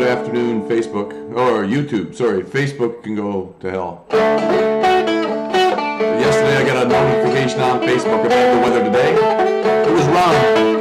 afternoon, Facebook, or YouTube, sorry, Facebook can go to hell. Yesterday I got a notification on Facebook about the weather today. It was wrong.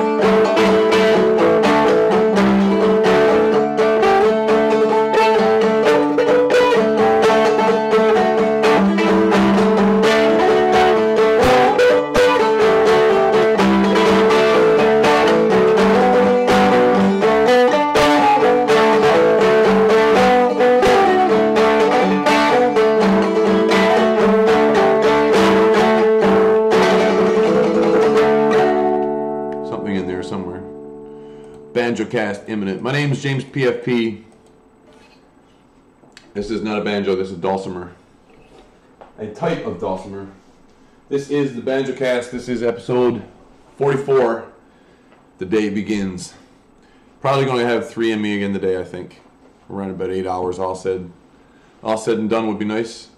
Banjocast imminent. My name is James PFP. This is not a banjo, this is Dulcimer. A type of Dulcimer. This is the Banjocast. This is episode 44. The day begins. Probably going to have 3 in me again today, I think. Around about 8 hours, all said and done would be nice.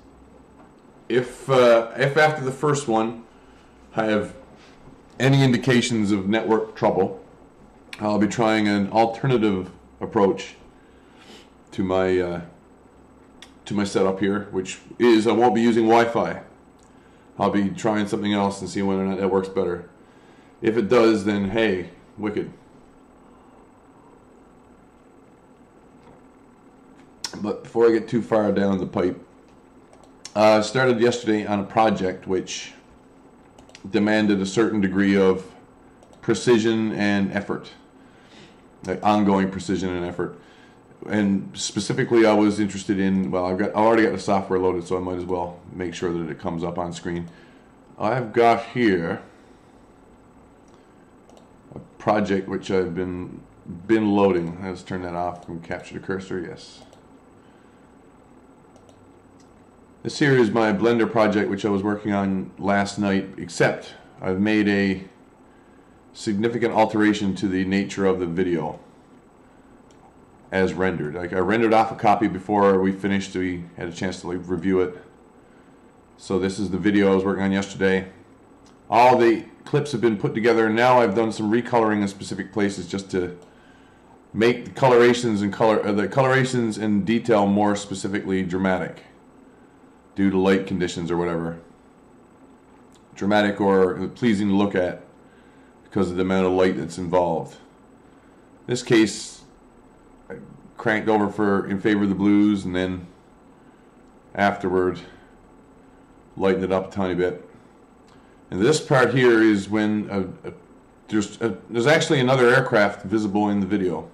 If after the first one I have any indications of network trouble, I'll be trying an alternative approach to my setup here, which is I won't be using Wi-Fi. I'll be trying something else and see whether or not that works better. If it does, then hey, wicked. But before I get too far down the pipe, I started yesterday on a project which demanded a certain degree of precision and effort. Like ongoing precision and effort, and specifically I was interested in, well, I already got the software loaded, so I might as well make sure that it comes up on screen. I've got here a project which I've been loading. Let's turn that off and capture the cursor. Yes, this here is my Blender project which I was working on last night, except I've made a significant alteration to the nature of the video as rendered. Like I rendered off a copy before we finished. We had a chance to review it. So this is the video I was working on yesterday. All the clips have been put together, and now I've done some recoloring in specific places just to make the colorations and detail more specifically dramatic due to light conditions or whatever. Dramatic or pleasing to look at because of the amount of light that's involved. In this case, I cranked over in favor of the blues, and then afterward lightened it up a tiny bit. And this part here is when there's actually another aircraft visible in the video.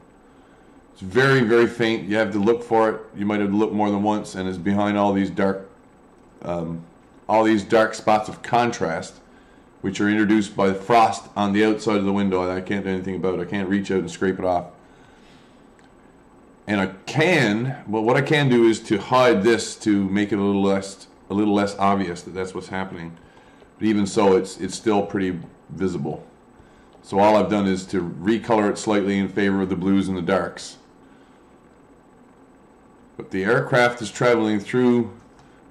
It's very, very faint. You have to look for it. You might have to look more than once, and it's behind all these dark spots of contrast, which are introduced by the frost on the outside of the window that I can't do anything about. I can't reach out and scrape it off. And what I can do is to hide this to make it a little less obvious that that's what's happening. But even so, it's still pretty visible. So all I've done is to recolor it slightly in favor of the blues and the darks. But the aircraft is traveling through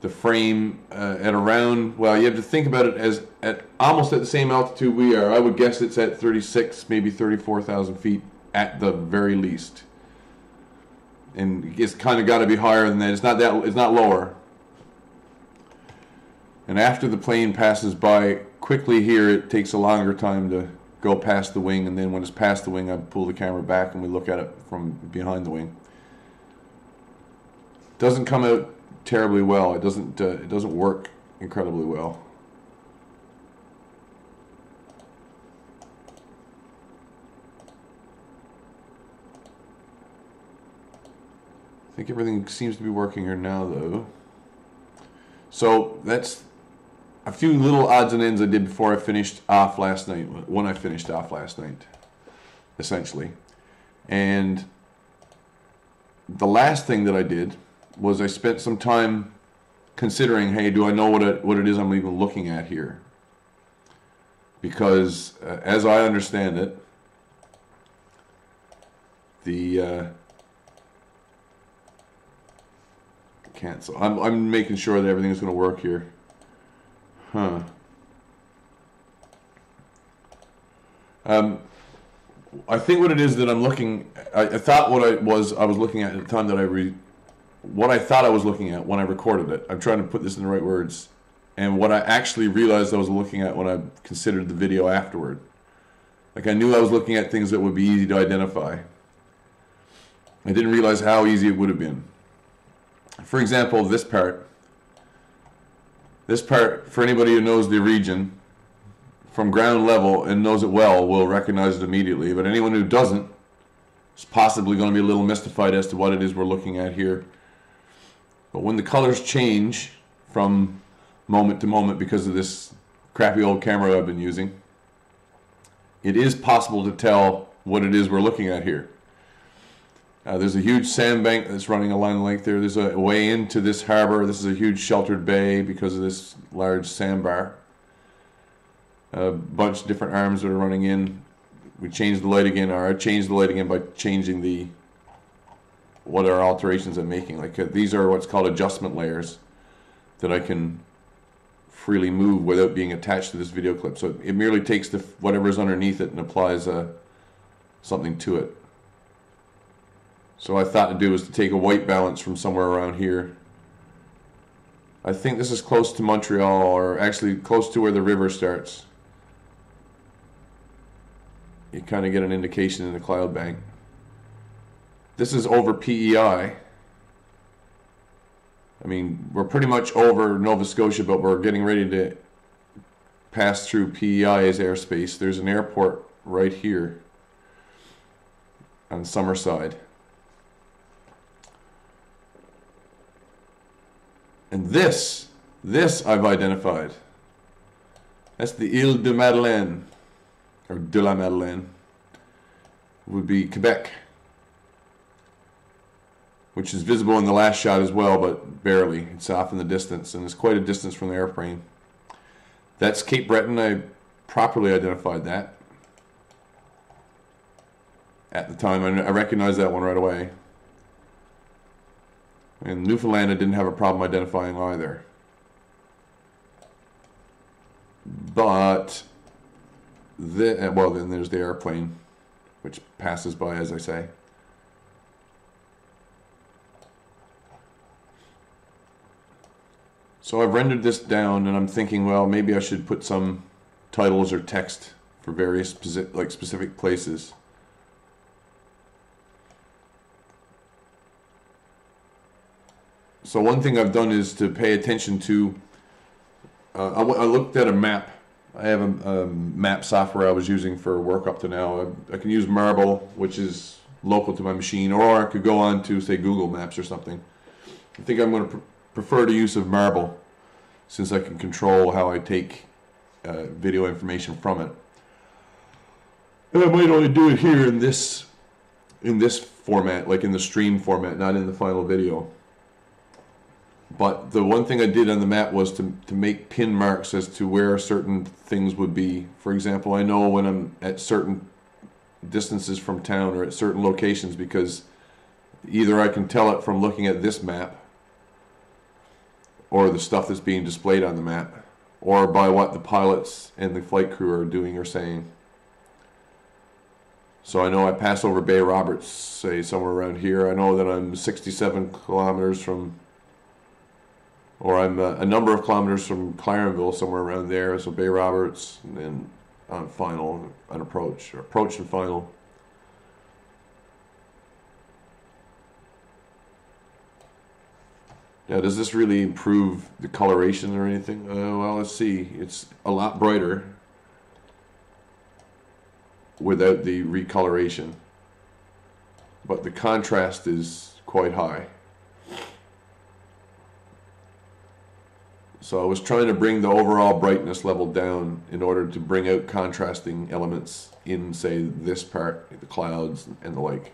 the frame at around, well, you have to think about it as at almost at the same altitude we are. I would guess it's at 36, maybe 34,000 feet at the very least. And it's kind of got to be higher than that. It's not lower. And after the plane passes by quickly here, it takes a longer time to go past the wing, and then when it's past the wing, I pull the camera back and we look at it from behind the wing. Doesn't come out terribly well. It doesn't work incredibly well. I think everything seems to be working here now, though. So that's a few little odds and ends I did before I finished off last night. When I finished off last night, essentially. And the last thing that I did was I spent some time considering, hey, do I know what it is I'm even looking at here? Because as I understand it, the cancel. I'm making sure that everything's going to work here. I think what it is that I'm looking, I thought what I was looking at the time that what I thought I was looking at when I recorded it. I'm trying to put this in the right words. And what I actually realized I was looking at when I considered the video afterward. Like, I knew I was looking at things that would be easy to identify. I didn't realize how easy it would have been. For example, this part. This part, for anybody who knows the region from ground level and knows it well, will recognize it immediately. But anyone who doesn't is possibly going to be a little mystified as to what it is we're looking at here. But when the colors change from moment to moment because of this crappy old camera I've been using, it is possible to tell what it is we're looking at here. There's a huge sandbank that's running along the length there. There's a way into this harbor. This is a huge sheltered bay because of this large sandbar. A bunch of different arms that are running in. We changed the light again, or I changed the light again by changing what are alterations I'm making. Like these are what's called adjustment layers that I can freely move without being attached to this video clip. So it merely takes whatever's underneath it and applies something to it. So what I thought to do was to take a white balance from somewhere around here. I think this is close to Montreal, or actually close to where the river starts. You kind of get an indication in the cloud bank. This is over PEI. I mean, we're pretty much over Nova Scotia, but we're getting ready to pass through PEI's airspace. There's an airport right here on Summerside. And this I've identified. That's the Ile de Madeleine, or de la Madeleine, would be Quebec, which is visible in the last shot as well, but barely. It's off in the distance, and it's quite a distance from the airplane. That's Cape Breton. I properly identified that at the time. I recognized that one right away. And Newfoundland, I didn't have a problem identifying either. But, well, then there's the airplane, which passes by, as I say. So I've rendered this down, and I'm thinking, well, maybe I should put some titles or text for various specific places. So one thing I've done is to pay attention to, I looked at a map. I have a map software I was using for work up to now. I can use Marble, which is local to my machine, or I could go on to, say, Google Maps or something. I think I'm going to prefer the use of Marble, since I can control how I take video information from it. And I might only do it here in this format, like in the stream format, not in the final video. But the one thing I did on the map was to make pin marks as to where certain things would be. For example, I know when I'm at certain distances from town or at certain locations, because either I can tell it from looking at this map, or the stuff that's being displayed on the map, or by what the pilots and the flight crew are doing or saying. So I know I pass over Bay Roberts, say somewhere around here. I know that I'm 67 kilometers from, or I'm a number of kilometers from Clarenville, somewhere around there. So Bay Roberts, and then on final, on approach, or approach and final. Now, does this really improve the coloration or anything? Well, let's see. It's a lot brighter without the recoloration, but the contrast is quite high. So I was trying to bring the overall brightness level down in order to bring out contrasting elements in, say, this part, the clouds and the like.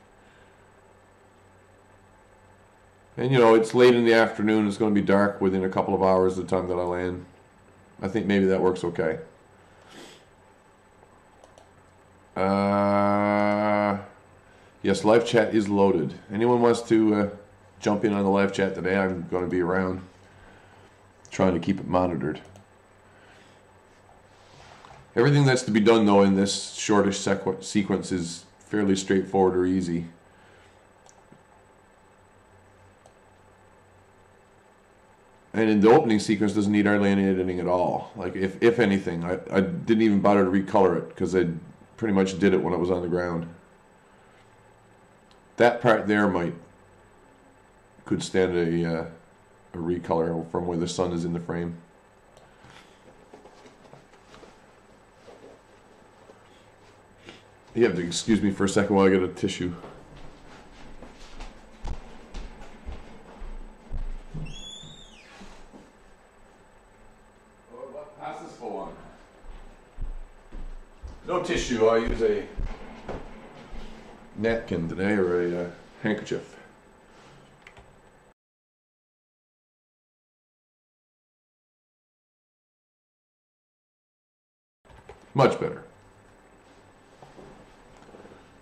And, you know, it's late in the afternoon. It's going to be dark within a couple of hours of the time that I land. I think maybe that works okay. Yes, live chat is loaded. Anyone wants to jump in on the live chat today? I'm going to be around, trying to keep it monitored. Everything that's to be done, though, in this shortish sequence is fairly straightforward or easy. And in the opening sequence doesn't need hardly any editing at all. Like if anything, I didn't even bother to recolor it because I pretty much did it when it was on the ground. That part there could stand a recolor from where the sun is in the frame. You have to excuse me for a second while I get a tissue. Pass this full on. No tissue. I'll use a napkin today or a handkerchief. Much better.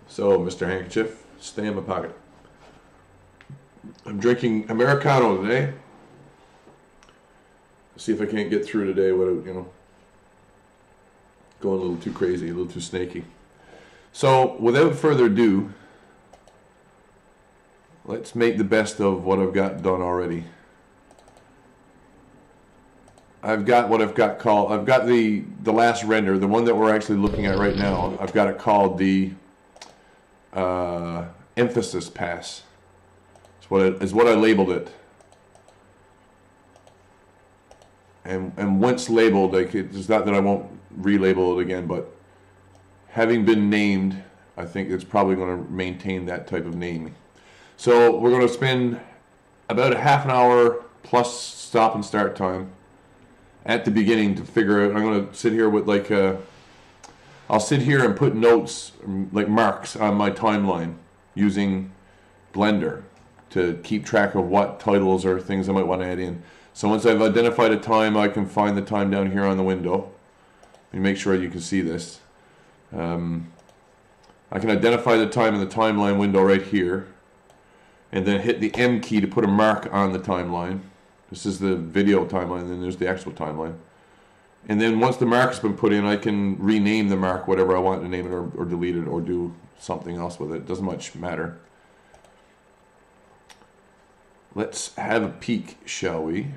So, Mr. Handkerchief, stay in my pocket. I'm drinking Americano today. See if I can't get through today without, going a little too crazy, a little too snaky. So, without further ado, let's make the best of what I've got done already. I've got what I've got called, I've got the last render, the one that we're actually looking at right now. I've got it called the emphasis pass. Is what I labeled it. And once labeled, it's not that I won't relabel it again, but having been named, I think it's probably going to maintain that type of naming. So we're going to spend about a half an hour plus stop and start time at the beginning to figure out. I'm going to sit here with I'll sit here and put notes, like marks on my timeline using Blender to keep track of what titles or things I might want to add in. So once I've identified a time, I can find the time down here on the window. Let me make sure you can see this. I can identify the time in the timeline window right here, and then hit the M key to put a mark on the timeline. This is the video timeline, and then there's the actual timeline. And then once the mark's been put in, I can rename the mark whatever I want to name it, or delete it, or do something else with it. Doesn't much matter. Let's have a peek, shall we?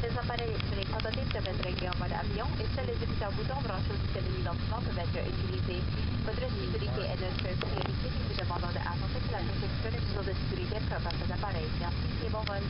Les appareils électroniques prototypes peuvent être réglés en mode avion et seuls les officiers boutons branchés au système d'identifiant peuvent être utilisés. Votre sécurité est notre priorité et nous demandons d'attenter que la réception des mesures de sécurité par ces appareils. Merci et bon vol.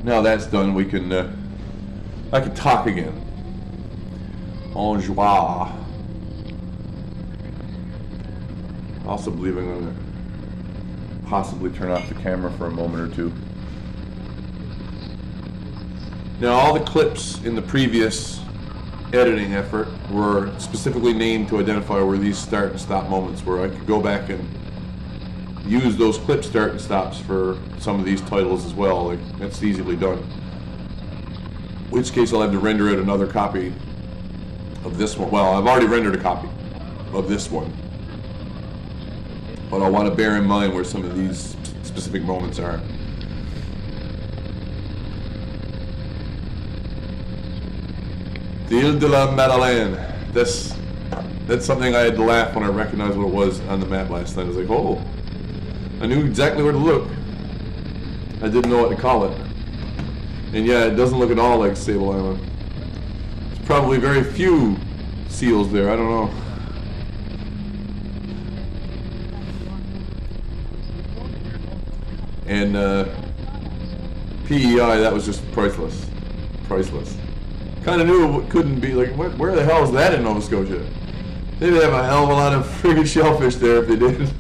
Now that's done, we can I can talk again. En joie. I also believe I'm going to possibly turn off the camera for a moment or two. Now all the clips in the previous editing effort were specifically named to identify where these start and stop moments were. I could go back and use those clip start and stops for some of these titles as well. Like, that's easily done. In which case I'll have to render out another copy of this one. Well, I've already rendered a copy of this one, but I want to bear in mind where some of these specific moments are. The Ile de la Madeleine. That's something I had to laugh when I recognized what it was on the map last night. I was like, oh, I knew exactly where to look. I didn't know what to call it. And yeah, it doesn't look at all like Sable Island. There's probably very few seals there, I don't know. And PEI, that was just priceless. Priceless. Kind of knew it couldn't be, like, where the hell is that in Nova Scotia? They'd have a hell of a lot of friggin' shellfish there if they did.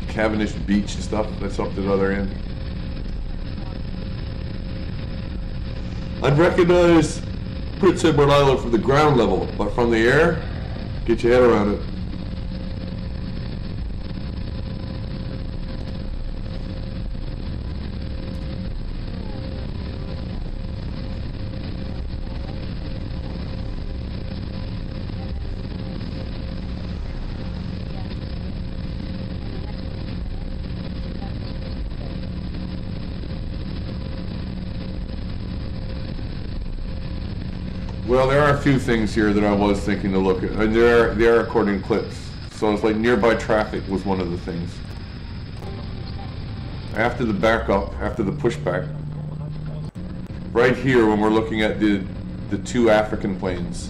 Cavendish Beach and stuff, that's up to the other end. I'd recognize Prince Edward Island from the ground level, but from the air, get your head around it. Well, there are a few things here that I was thinking to look at, and they are according to clips. So it's like nearby traffic was one of the things. After the backup, after the pushback, right here when we're looking at the two African planes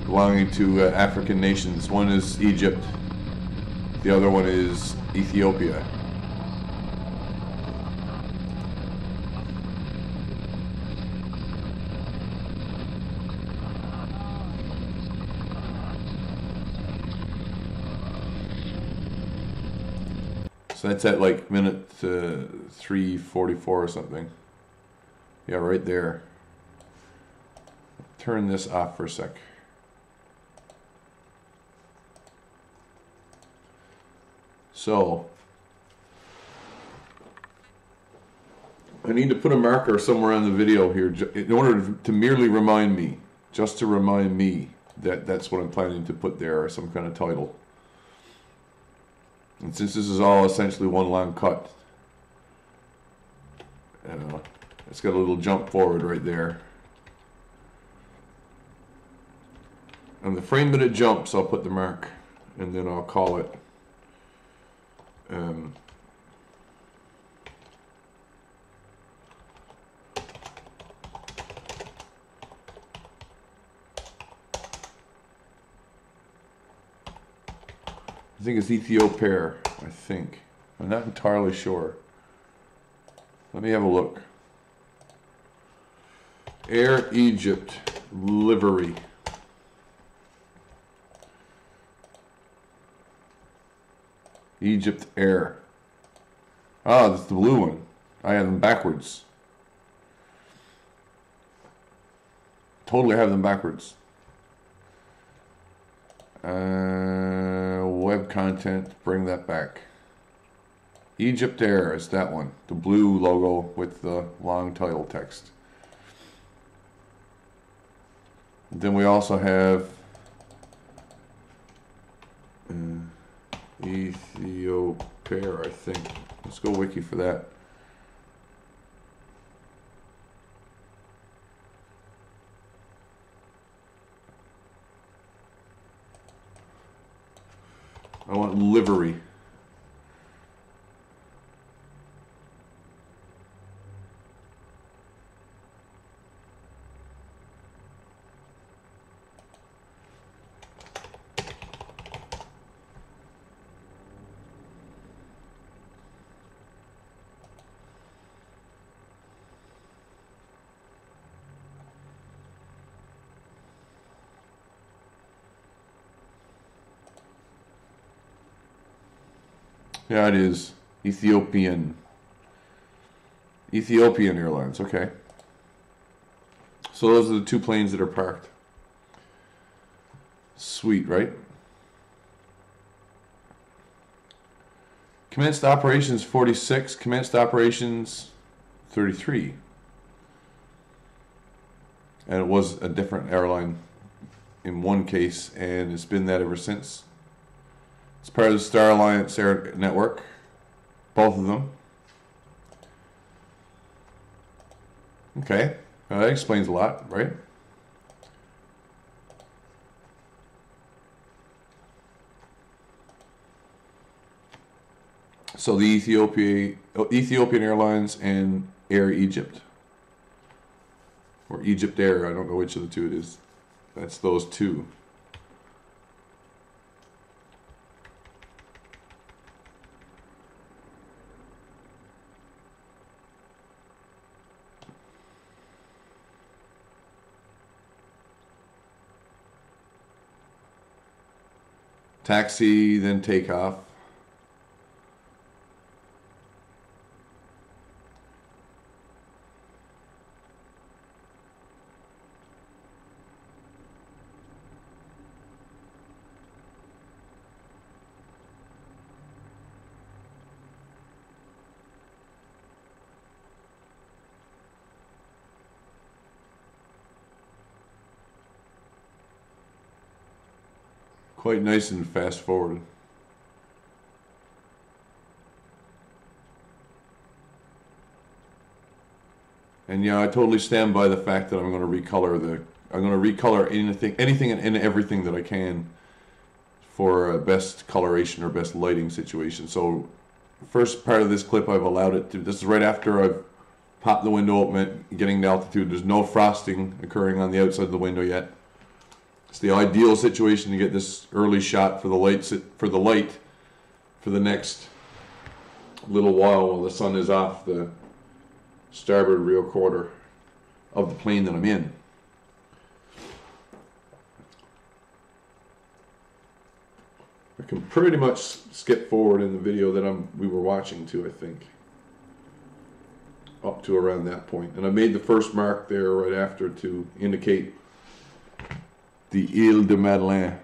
belonging to African nations. One is Egypt, the other one is Ethiopia. So that's at like minute 3:44 or something. Yeah, right there. Turn this off for a sec. So I need to put a marker somewhere on the video here in order to merely remind me, just to remind me that that's what I'm planning to put there, or some kind of title. And since this is all essentially one long cut, it's got a little jump forward right there. And the frame that it jumps, I'll put the mark, and then I'll call it I think it's Ethiopia, I think. I'm not entirely sure. Let me have a look. Air Egypt livery. Egypt Air. Ah, that's the blue one. I have them backwards. Totally have them backwards. Web content, bring that back. Egypt Air is that one. The blue logo with the long title text. Then we also have Ethiopia, I think. Let's go wiki for that. I want livery. Yeah, it is. Ethiopian Airlines, okay. So those are the two planes that are parked. Sweet, right? Commenced operations 46, commenced operations 33. And it was a different airline in one case, and it's been that ever since. It's part of the Star Alliance Air Network, both of them. Okay, that explains a lot, right? So the Ethiopian Airlines and Air Egypt, or Egypt Air, I don't know which of the two it is. That's those two. Taxi, then takeoff. Quite nice and fast forward. And yeah, I totally stand by the fact that I'm going to recolor anything and everything that I can for a best coloration or best lighting situation. So first part of this clip, I've allowed it to, this is right after I've popped the window open, getting the altitude. There's no frosting occurring on the outside of the window yet. It's the ideal situation to get this early shot for the light for the next little while the sun is off the starboard rear quarter of the plane that I'm in. I can pretty much skip forward in the video that we were watching to, I think, up to around that point. And I made the first mark there right after to indicate the Ile de Madeleine.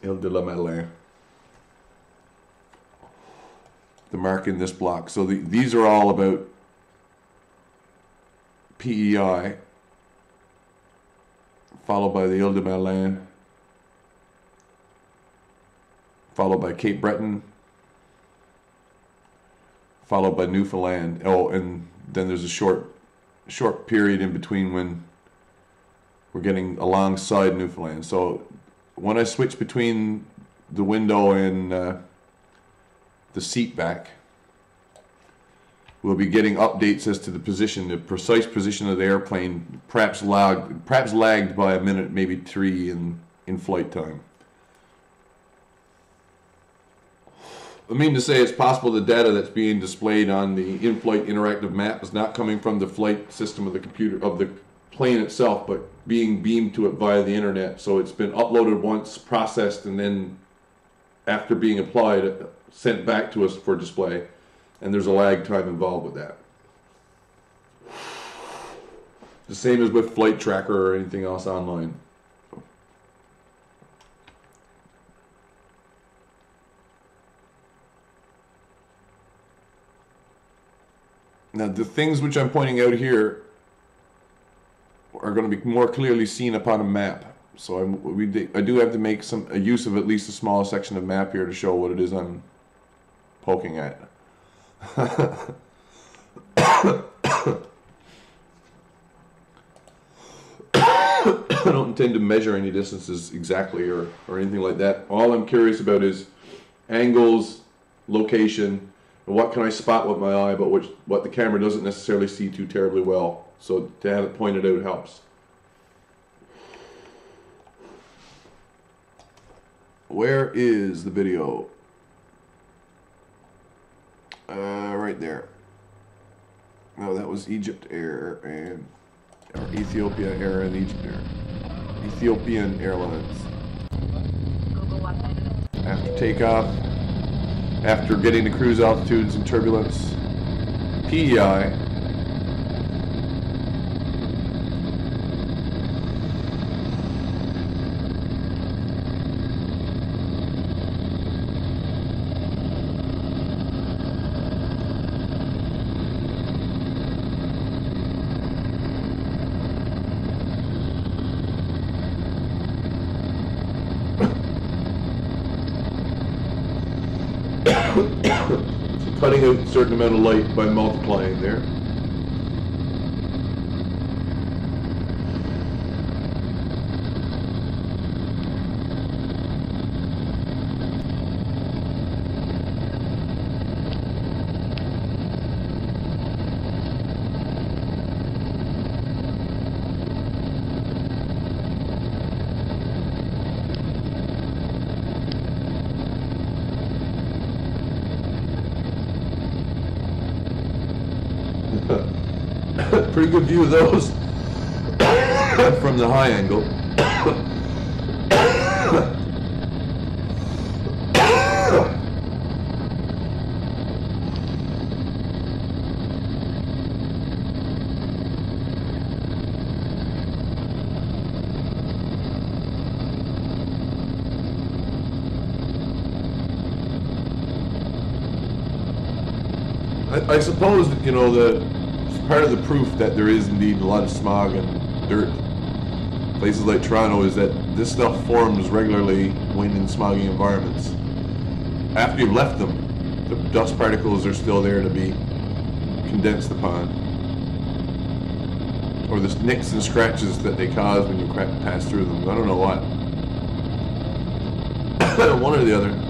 Ile de la Madeleine. The mark in this block. So these are all about PEI, followed by the Ile de Madeleine, followed by Cape Breton, followed by Newfoundland. Oh, and then there's a short period in between when we're getting alongside Newfoundland. So when I switch between the window and the seat back, we'll be getting updates as to the precise position of the airplane, perhaps lagged by a minute, maybe 3 in flight time. I mean to say, it's possible the data that's being displayed on the in-flight interactive map is not coming from the flight system of the computer of the plane itself, but being beamed to it via the internet. So it's been uploaded once, processed, and then after being applied, sent back to us for display. And there's a lag time involved with that. The same as with Flight Tracker or anything else online. Now, the things which I'm pointing out here are going to be more clearly seen upon a map. So I do have to make a use of at least a small section of map here to show what it is I'm poking at. I don't intend to measure any distances exactly or anything like that. All I'm curious about is angles, location, and what can I spot with my eye, but what the camera doesn't necessarily see too terribly well. So to have it pointed out helps. Where is the video? Right there. No, that was Egypt Air and or Ethiopia Air and Egypt Air. Ethiopian Airlines. After takeoff, after getting to cruise altitudes and turbulence, PEI. Cutting a certain amount of light by multiplying there. Pretty good view of those from the high angle. I suppose that, you know, part of the proof that there is indeed a lot of smog and dirt places like Toronto is that this stuff forms regularly when in smoggy environments. After you've left them, the dust particles are still there to be condensed upon, or the nicks and scratches that they cause when you pass through them. I don't know what. One or the other.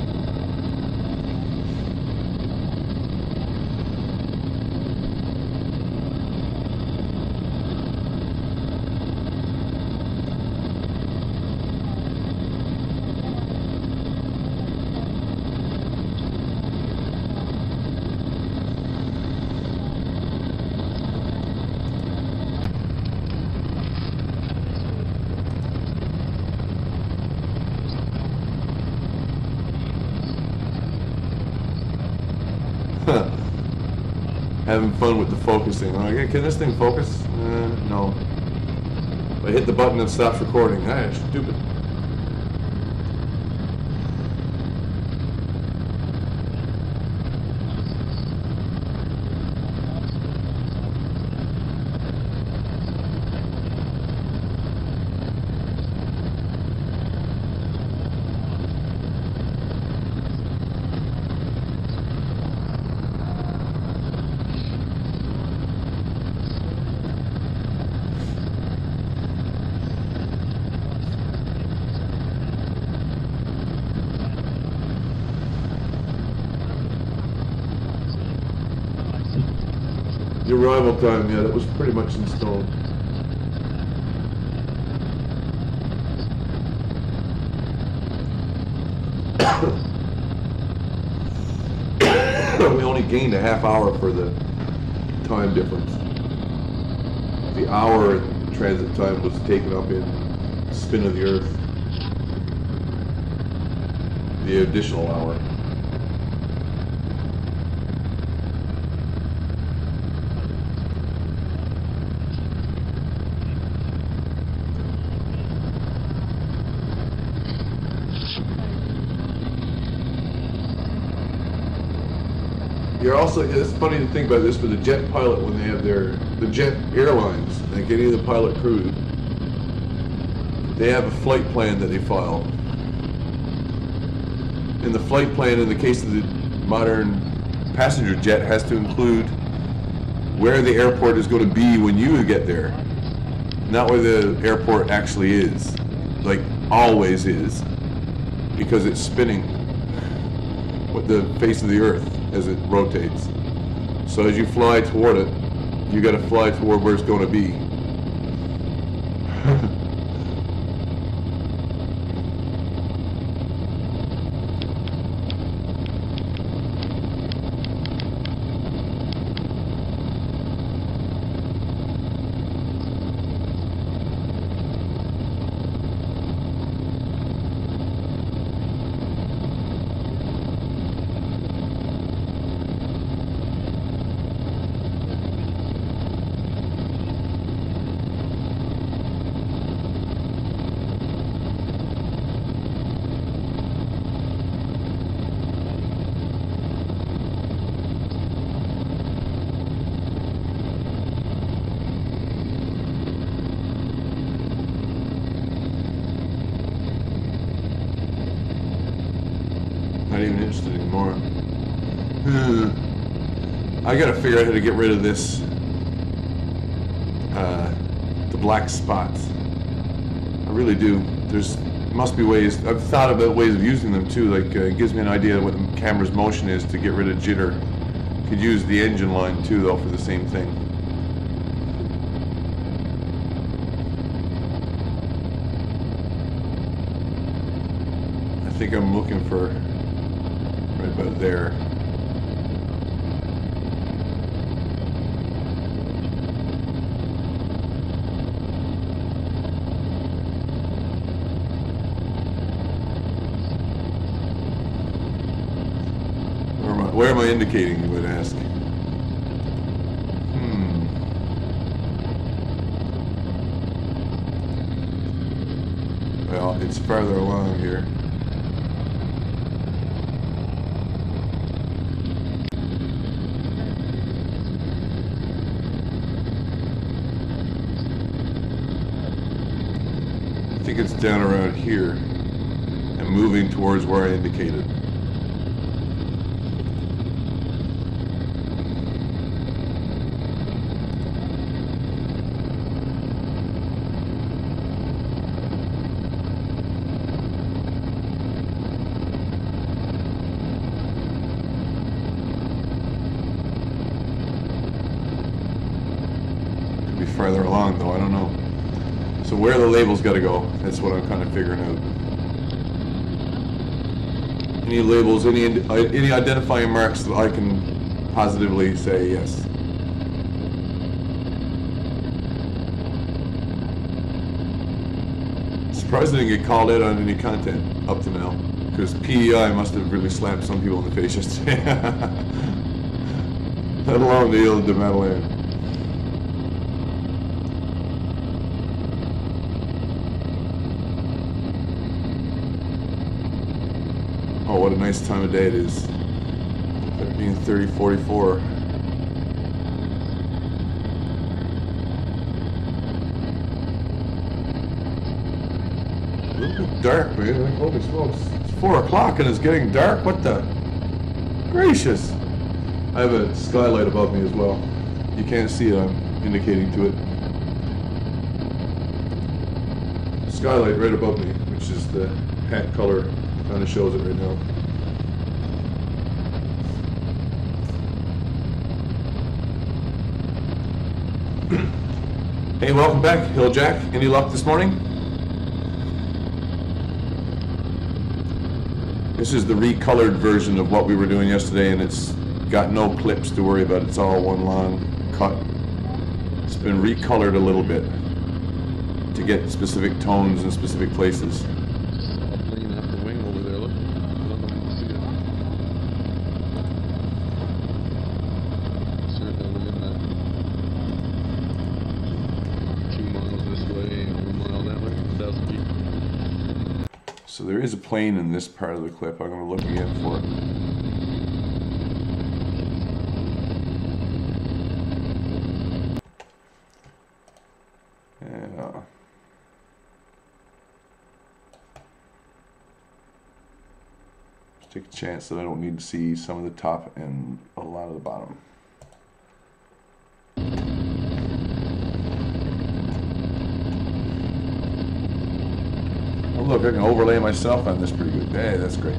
Having fun with the focusing. Okay, can this thing focus? No. I hit the button and stops recording. Ah, stupid. The arrival time, yeah, that was pretty much installed. We only gained a half hour for the time difference. The hour in transit time was taken up in spin of the Earth. The additional hour. You're also, it's funny to think about this for the jet pilot when they have the jet airlines, like any of the pilot crew, they have a flight plan that they file. And the flight plan in the case of the modern passenger jet has to include where the airport is going to be when you get there, not where the airport actually is, like always is, because it's spinning with the face of the Earth as it rotates. So as you fly toward it, you got to fly toward where it's going to be. Not even interested anymore. I gotta figure out how to get rid of this, the black spots. I really do. There's must be ways. I've thought about ways of using them too. Like it gives me an idea of what the camera's motion is to get rid of jitter. Could use the engine line too, though, for the same thing. I think I'm looking for right about there. Where am I indicating, you would ask? Well, it's farther along here. I think it's down around here and moving towards where I indicated. Farther along, though, I don't know. So where the labels got to go, that's what I'm kind of figuring out. Any labels, any identifying marks that I can positively say yes. Surprised I didn't get called out on any content up to now, because PEI must have really slapped some people in the face yesterday. Let alone the Ile de Madeleine. Oh, what a nice time of day it is. It being 30:44. A little bit dark, man. Like, holy smokes. It's 4 o'clock and it's getting dark. What the? Gracious. I have a skylight above me as well. You can't see it, I'm indicating to it. Skylight right above me, which is the hat color. Kind of shows it right now. Hey, welcome back, Hilljack. Any luck this morning? This is the recolored version of what we were doing yesterday, and it's got no clips to worry about. It's all one long cut. It's been recolored a little bit to get specific tones in specific places. So there is a plane in this part of the clip. I'm going to look again for it. Yeah. Let's take a chance that I don't need to see some of the top and a lot of the bottom. Look, I can overlay myself on this pretty good. Hey, that's great.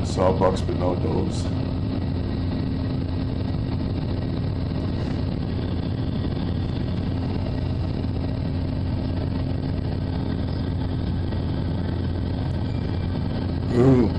Saw bucks, but no does. Ooh.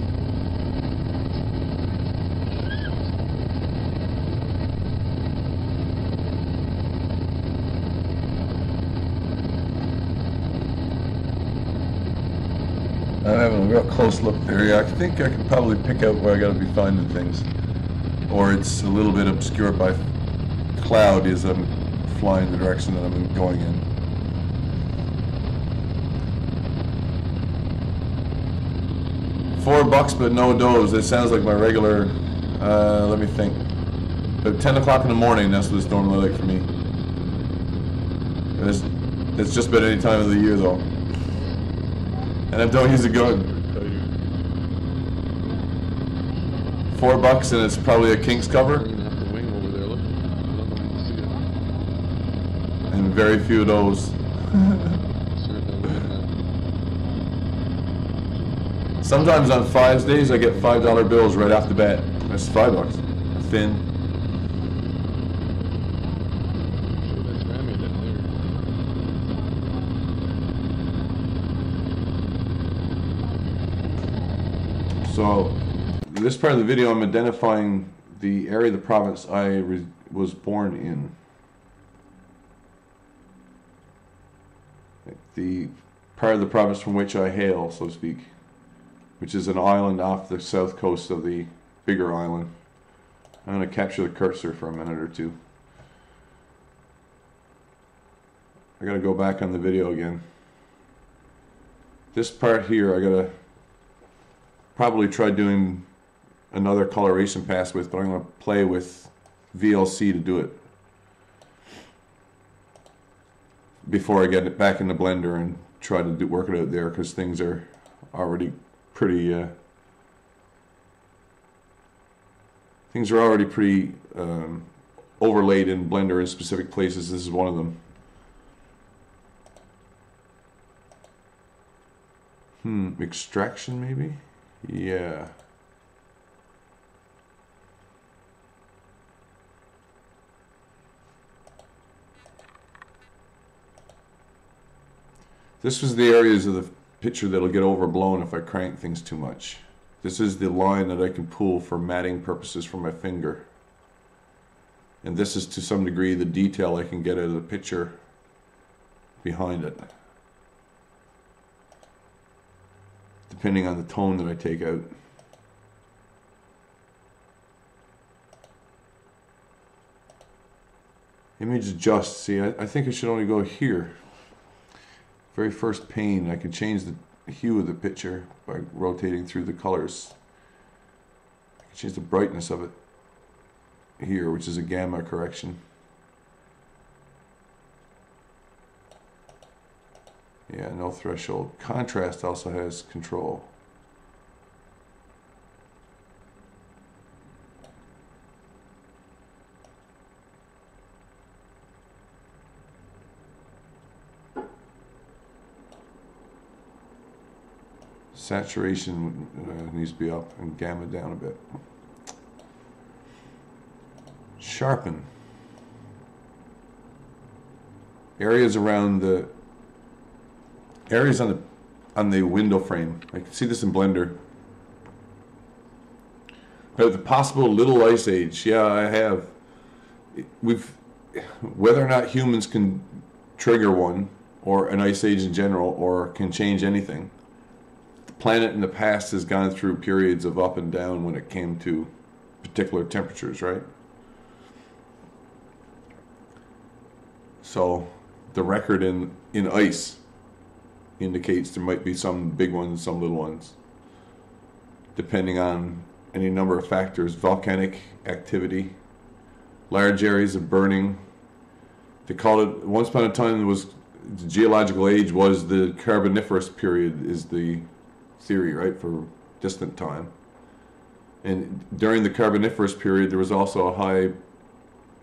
I'm having a real close look there. Yeah, I think I can probably pick out where I got to be finding things. Or it's a little bit obscured by cloud as I'm flying the direction that I'm going in. $4 but no does. That sounds like my regular, let me think. About 10 o'clock in the morning, that's what it's normally like for me. And that's just about any time of the year though. And I don't use a gun. $4 and it's probably a King's cover. And very few of those. Sometimes on 5 days I get $5 bills right off the bat. That's $5. Thin. So, this part of the video I'm identifying the area of the province I was born in. The part of the province from which I hail, so to speak, which is an island off the south coast of the bigger island. I'm going to capture the cursor for a minute or two. I got to go back on the video again. This part here I got to probably try doing another coloration pass with, but I'm going to play with VLC to do it before I get it back in the blender and try to work it out there, because things are already pretty overlaid in Blender in specific places. This is one of them. Extraction maybe? Yeah. This was the areas of the picture that'll get overblown if I crank things too much. This is the line that I can pull for matting purposes from my finger. And this is to some degree the detail I can get out of the picture behind it, depending on the tone that I take out. Image adjust. See, I think I should only go here. Very first pane, I can change the hue of the picture by rotating through the colors. I can change the brightness of it here, which is a gamma correction. Yeah, no threshold. Contrast also has control. Saturation needs to be up and gamma down a bit. Sharpen. Areas around the areas on the window frame. I can see this in Blender. But the possible little ice age. Yeah, I have. Whether or not humans can trigger one, or an ice age in general, or can change anything. Planet in the past has gone through periods of up and down when it came to particular temperatures, right? So the record in ice indicates there might be some big ones, some little ones, depending on any number of factors. Volcanic activity, large areas of burning. They called it, once upon a time, the geological age was the Carboniferous period, is the theory, right, for distant time. And during the Carboniferous period, there was also a high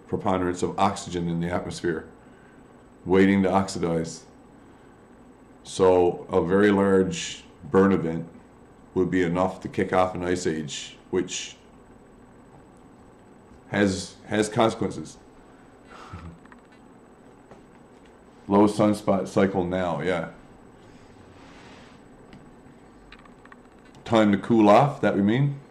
preponderance of oxygen in the atmosphere, waiting to oxidize. So a very large burn event would be enough to kick off an ice age, which has consequences. Low sunspot cycle now, yeah. Time to cool off, that we mean?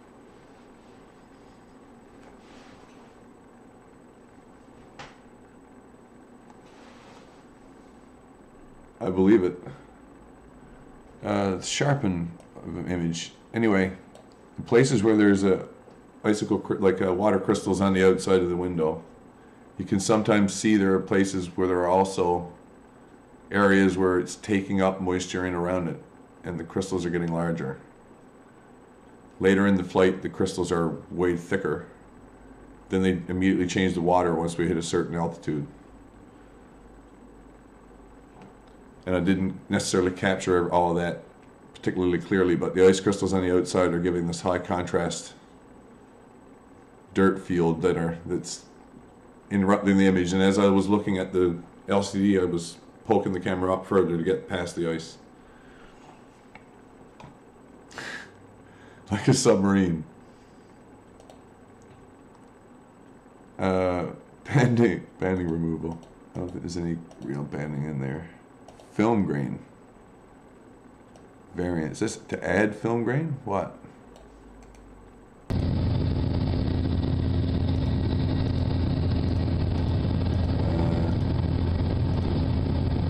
I believe it. Sharpen of an image. Anyway, in places where there's a icicle, like water crystals on the outside of the window, you can sometimes see there are places where there are also areas where it's taking up moisture in around it, and the crystals are getting larger. Later in the flight, the crystals are way thicker. Then they immediately change the water once we hit a certain altitude. and I didn't necessarily capture all of that particularly clearly, but the ice crystals on the outside are giving this high contrast dirt field that's interrupting the image. And as I was looking at the LCD, I was poking the camera up further to get past the ice. Like a submarine. Banding removal. I don't think there's any real banding in there. Film grain. Variant. Is this to add film grain? What?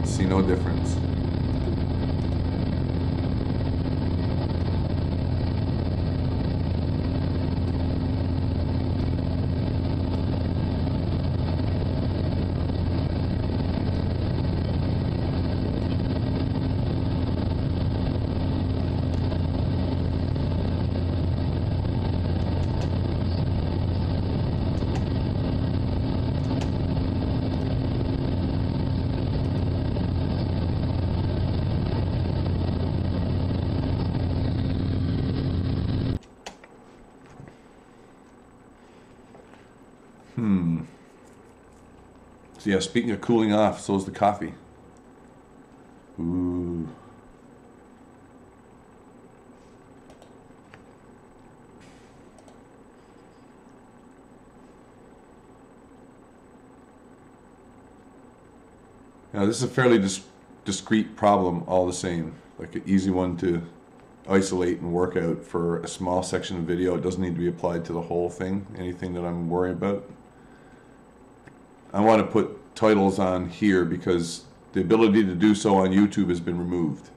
See no difference. So yeah, speaking of cooling off, so is the coffee. Ooh. Now this is a fairly discrete problem all the same. Like an easy one to isolate and work out for a small section of video. It doesn't need to be applied to the whole thing, anything that I'm worried about. I want to put titles on here because the ability to do so on YouTube has been removed.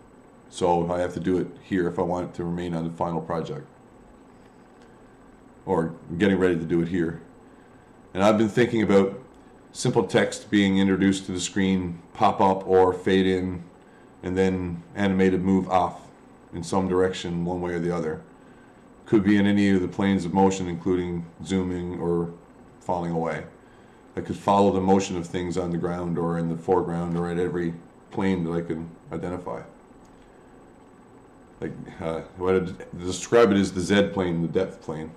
So I have to do it here if I want it to remain on the final project. Or I'm getting ready to do it here. And I've been thinking about simple text being introduced to the screen, pop up or fade in, and then animated move off in some direction one way or the other. Could be in any of the planes of motion, including zooming or falling away. I could follow the motion of things on the ground or in the foreground or at every plane that I can identify. Like what I describe it as the Z plane, the depth plane.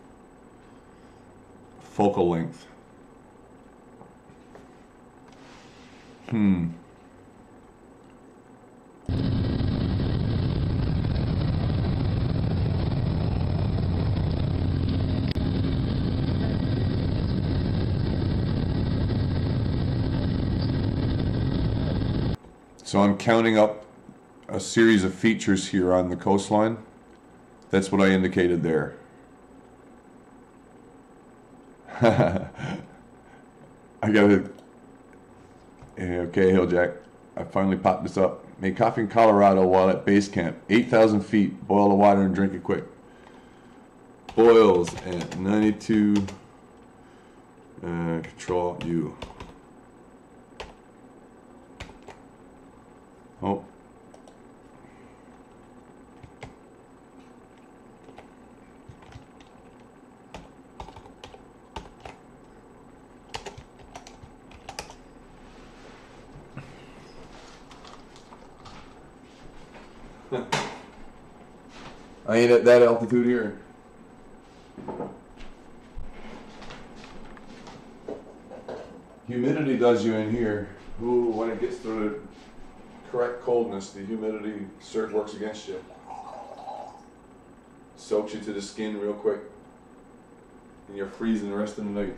Focal length. So I'm counting up a series of features here on the coastline. That's what I indicated there. I gotta... Okay, Hilljack. I finally popped this up. Made coffee in Colorado while at base camp. 8,000 feet. Boil the water and drink it quick. Boils at 92. Control U. Oh. I ain't at that altitude here. Humidity does you in here. Ooh, when it gets to the correct coldness, the humidity works against you. Soaks you to the skin real quick. And you're freezing the rest of the night.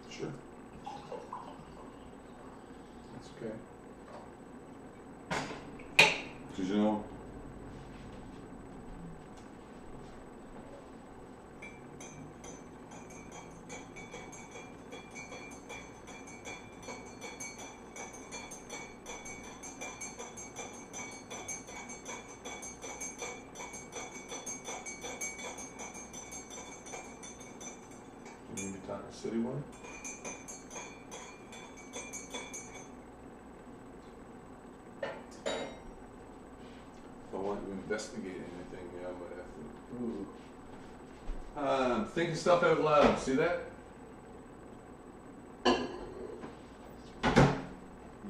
Sure. That's okay. Because you know, Citywide? If I want to investigate anything, yeah, I might have to. Ooh. Thinking stuff out loud. See that?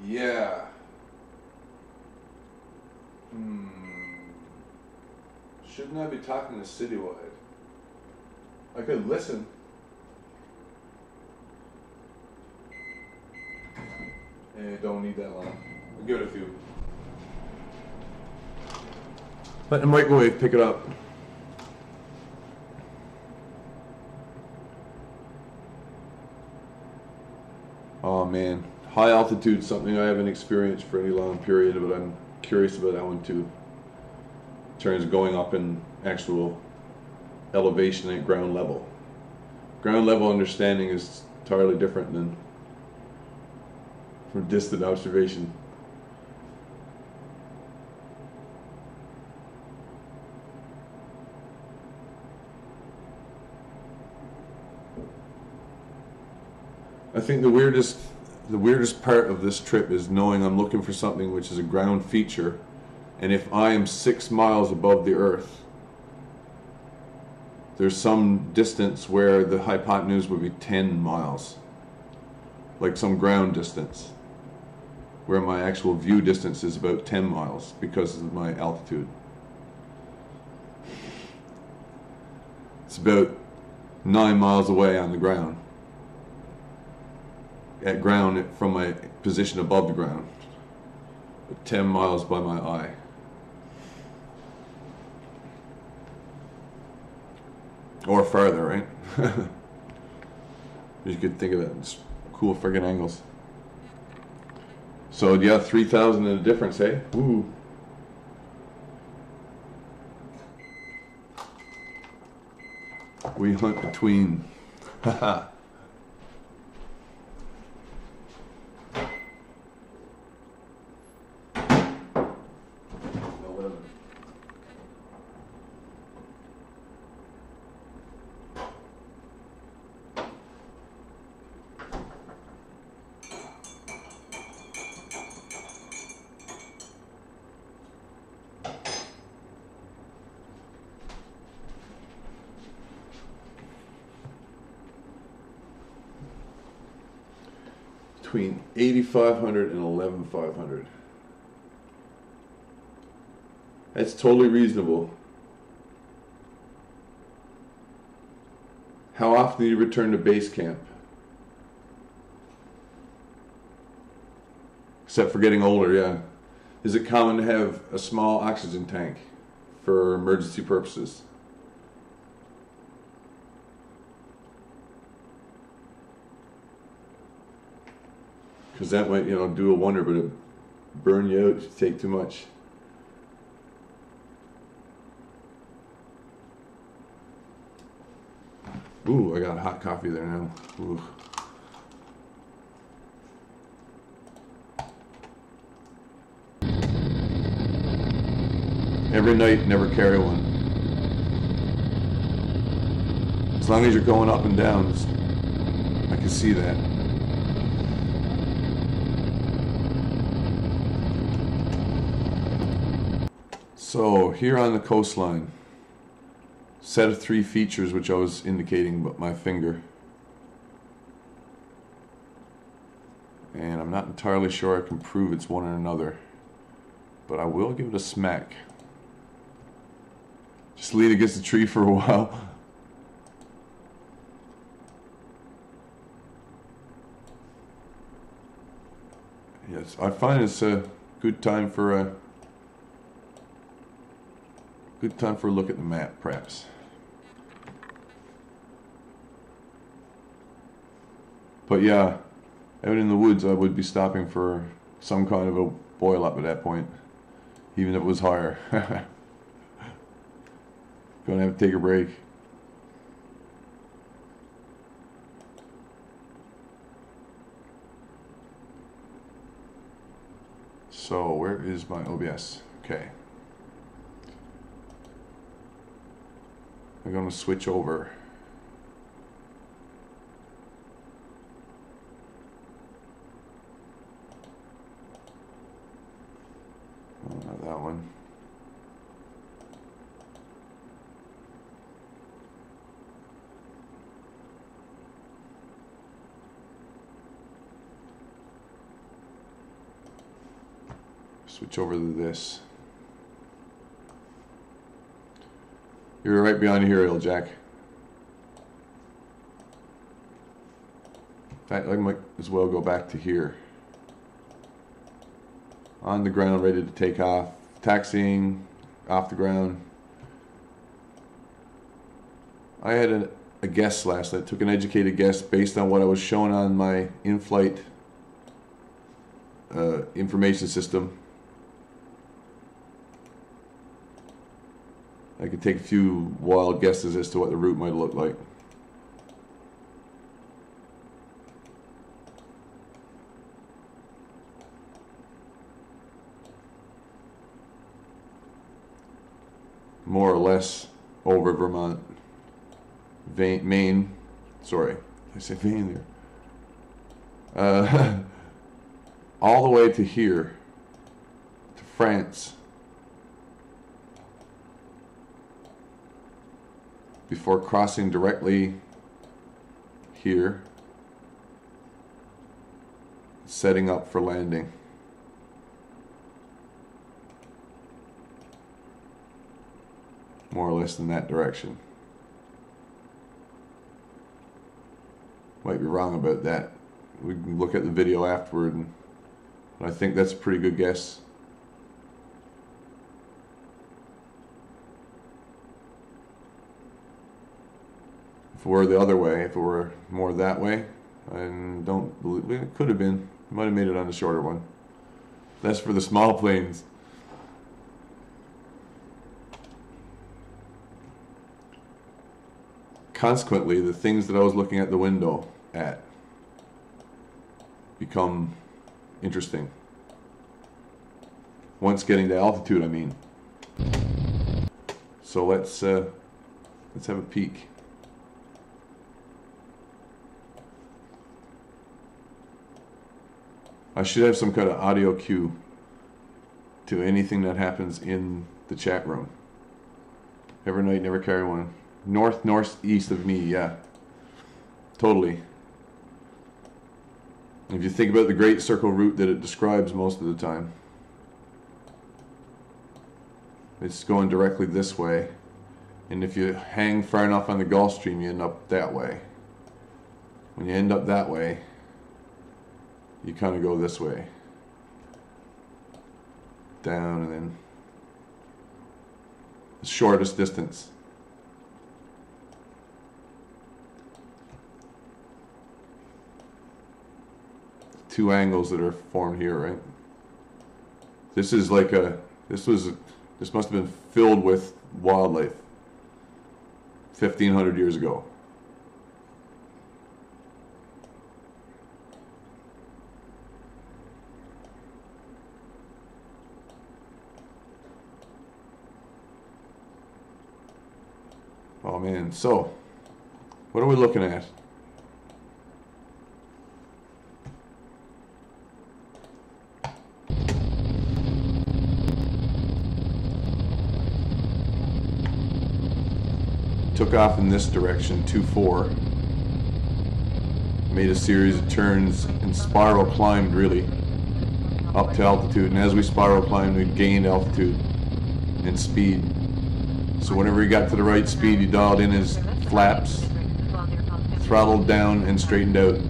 Yeah. Shouldn't I be talking to Citywide? I could listen. Don't need that long. I'll give it a few. Let the microwave pick it up. Oh man, high altitude, something I haven't experienced for any long period, but I'm curious about that one too. In terms of going up in actual elevation at ground level. Ground level understanding is entirely different than from distant observation. I think the weirdest part of this trip is knowing I'm looking for something which is a ground feature, and if I am 6 miles above the Earth, there's some distance where the hypotenuse would be 10 miles, like some ground distance, where my actual view distance is about 10 miles because of my altitude. It's about 9 miles away on the ground. At ground from my position above the ground, 10 miles by my eye. Or farther, right? You could think of it. It's cool friggin' angles. So yeah, 3,000 in a difference, eh? Ooh. We hunt between. Haha. 11. Between 8,500 and 11,500. That's totally reasonable. How often do you return to base camp? Except for getting older, yeah. Is it common to have a small oxygen tank for emergency purposes? Because that might, do a wonder, but it burn you out if you take too much. Ooh, I got hot coffee there now. Ooh. Every night, never carry one. As long as you're going up and down, I can see that. So here on the coastline, set of 3 features which I was indicating but my finger. And I'm not entirely sure I can prove it's one or another, but I will give it a smack. Just lean against the tree for a while. Yes, I find it's a good time for a look at the map, perhaps. But yeah, out in the woods, I would be stopping for some kind of a boil up at that point, even if it was higher. Gonna have to take a break. So where is my OBS? Okay. I'm going to switch over. one. Switch over to this. You're right behind here, Aerial Jack. In fact, I might as well go back to here. On the ground, ready to take off. Taxiing, off the ground. I had a guess last night. Took an educated guess based on what I was shown on my in-flight information system. I could take a few wild guesses as to what the route might look like. More or less over Vermont, Maine, sorry, I say Maine there, all the way to here, to France, before crossing directly here, setting up for landing. More or less in that direction. Might be wrong about that. We can look at the video afterward, and I think that's a pretty good guess. If it were the other way, if it were more that way, I don't believe it could have been. Might have made it on the shorter one. That's for the small planes. Consequently, the things that I was looking at the window at become interesting. Once getting to altitude, I mean. So let's have a peek. I should have some kind of audio cue to anything that happens in the chat room. Every night, never carry one. Northeast of me, yeah. Totally. If you think about the Great Circle route that it describes most of the time, it's going directly this way. And if you hang far enough on the Gulf Stream, you end up that way. When you end up that way, you kind of go this way. Down and then the shortest distance. Two angles that are formed here, right? This is like this must have been filled with wildlife 1,500 years ago. Oh man, so what are we looking at? Took off in this direction, 2-4. Made a series of turns and spiral climbed really up to altitude. And as we spiral climbed, we gained altitude and speed. So whenever he got to the right speed, he dialed in his flaps, throttled down, and straightened out. And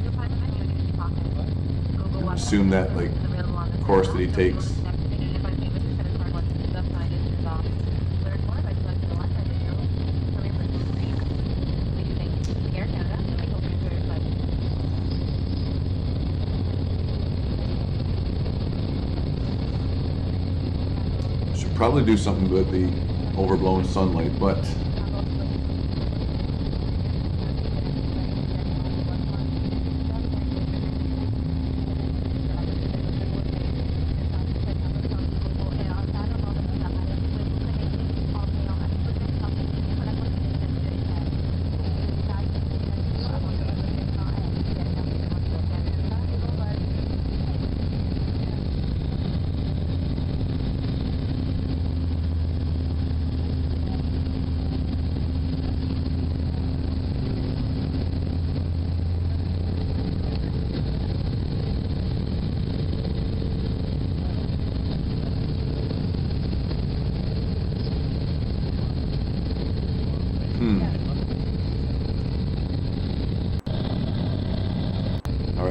assume that like course that he takes. Probably do something with the overblown sunlight, but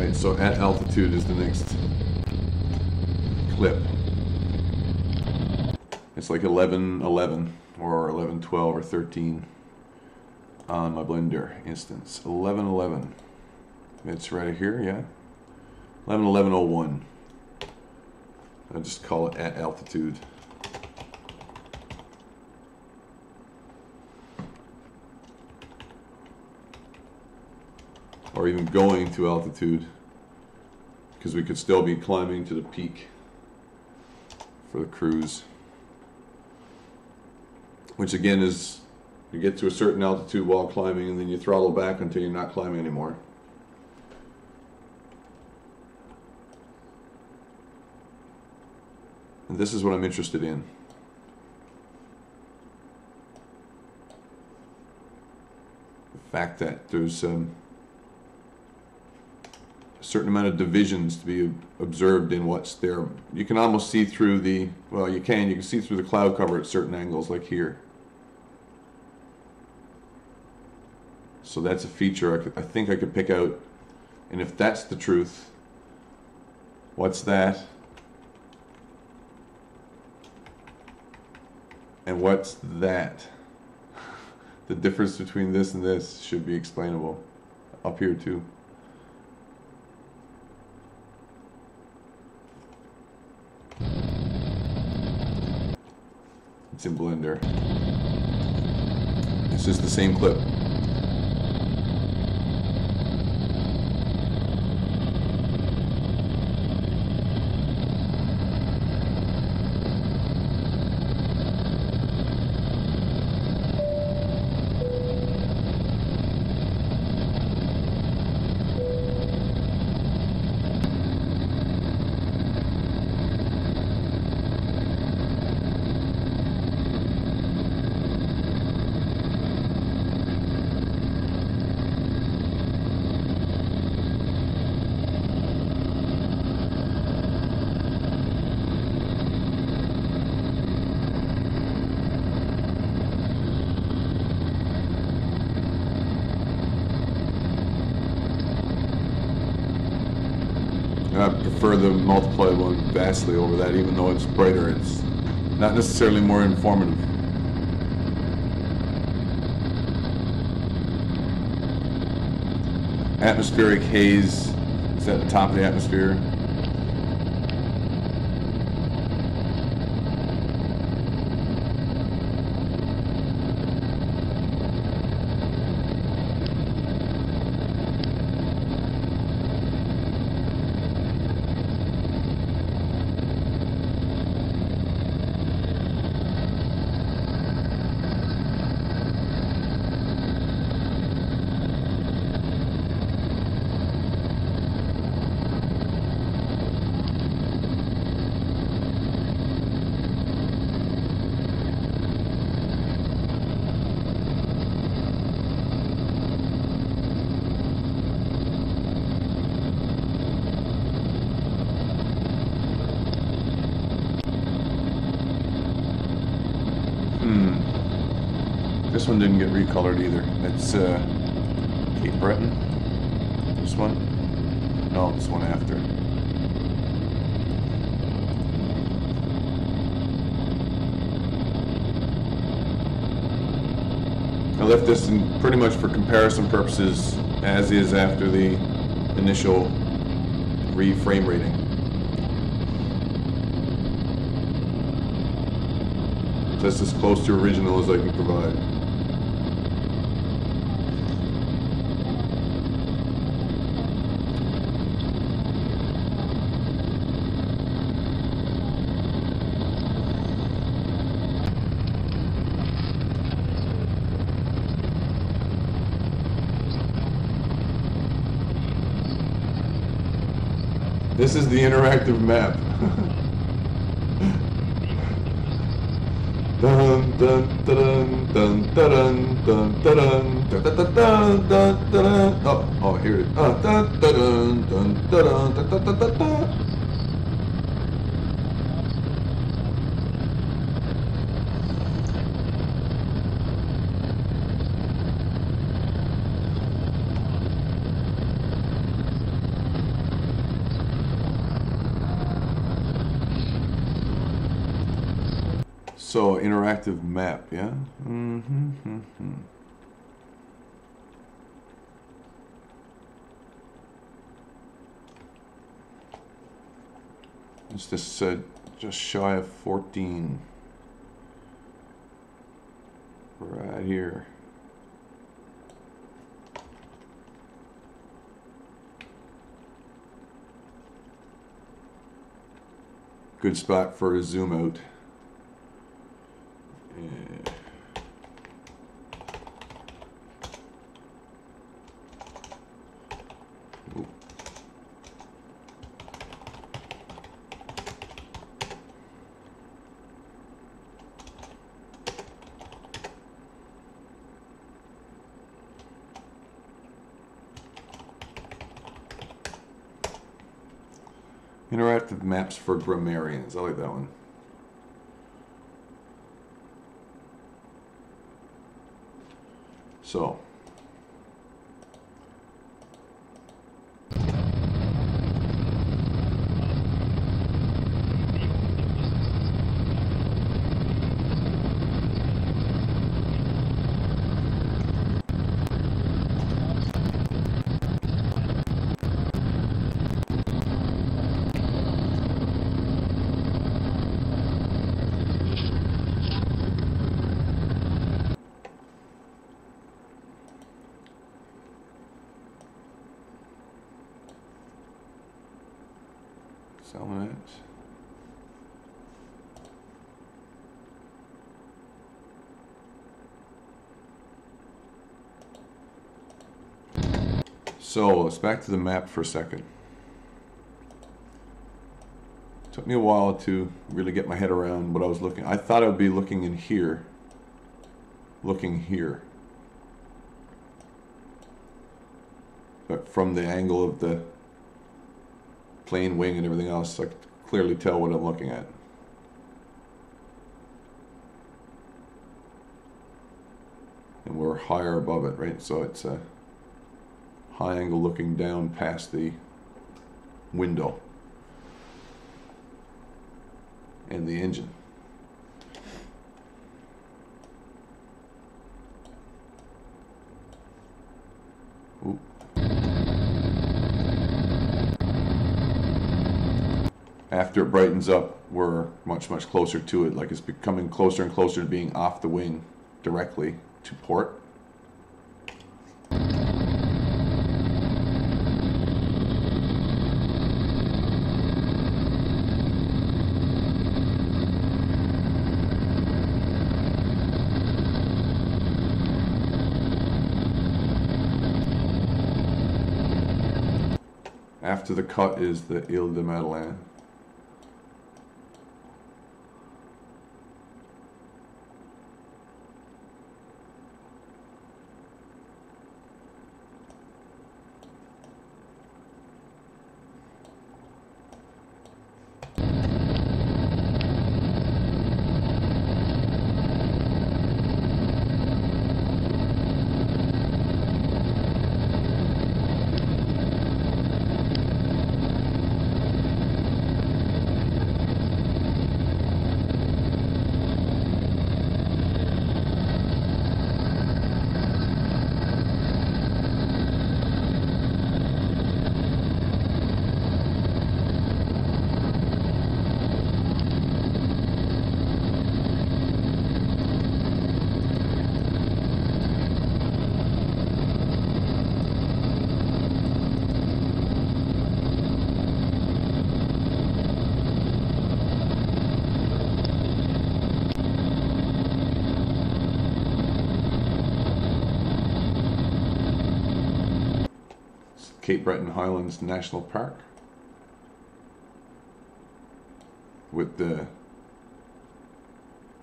Alright, so at altitude is the next clip. It's like 11:11 or 11:12 or 13 on my Blender instance. 11:11. It's right here, yeah. 11:11:01. I'll just call it at altitude. Or even going to altitude, because we could still be climbing to the peak for the cruise. Which again is, you get to a certain altitude while climbing and then you throttle back until you're not climbing anymore. And this is what I'm interested in. The fact that there's a certain amount of divisions to be observed in what's there. You can almost see through the, well, you can see through the cloud cover at certain angles, like here. So that's a feature I think I could pick out. And if that's the truth, what's that? And what's that? The difference between this and this should be explainable up here too. It's in Blender. It's just the same clip. I prefer the multiplied one vastly over that, even though it's brighter. It's not necessarily more informative. Atmospheric haze is at the top of the atmosphere. This one didn't get recolored either. It's Cape Breton. This one? No, this one after. I left this in pretty much for comparison purposes as is after the initial reframe rating. That's as close to original as I can provide. This is the interactive map. Dun dun dun dun dun dun dun dun dun dun dun dun. Oh, here it is. Dun dun dun dun dun dun dun dun dun. So, interactive map, yeah? It's just shy of 14. Right here. Good spot for a zoom out. Yeah. Interactive maps for grammarians. I like that one. So, selling it. So let's back to the map for a second. Took me a while to really get my head around what I was looking. I thought I would be looking in here. Looking here. But from the angle of the plane wing and everything else, I could clearly tell what I'm looking at. And we're higher above it, right? So it's a high angle looking down past the window and the engine. Ooh. After it brightens up, we're much closer to it. Like it's becoming closer and closer to being off the wing directly to port. After the cut is the Ile de Madeleine. Cape Breton Highlands National Park with the,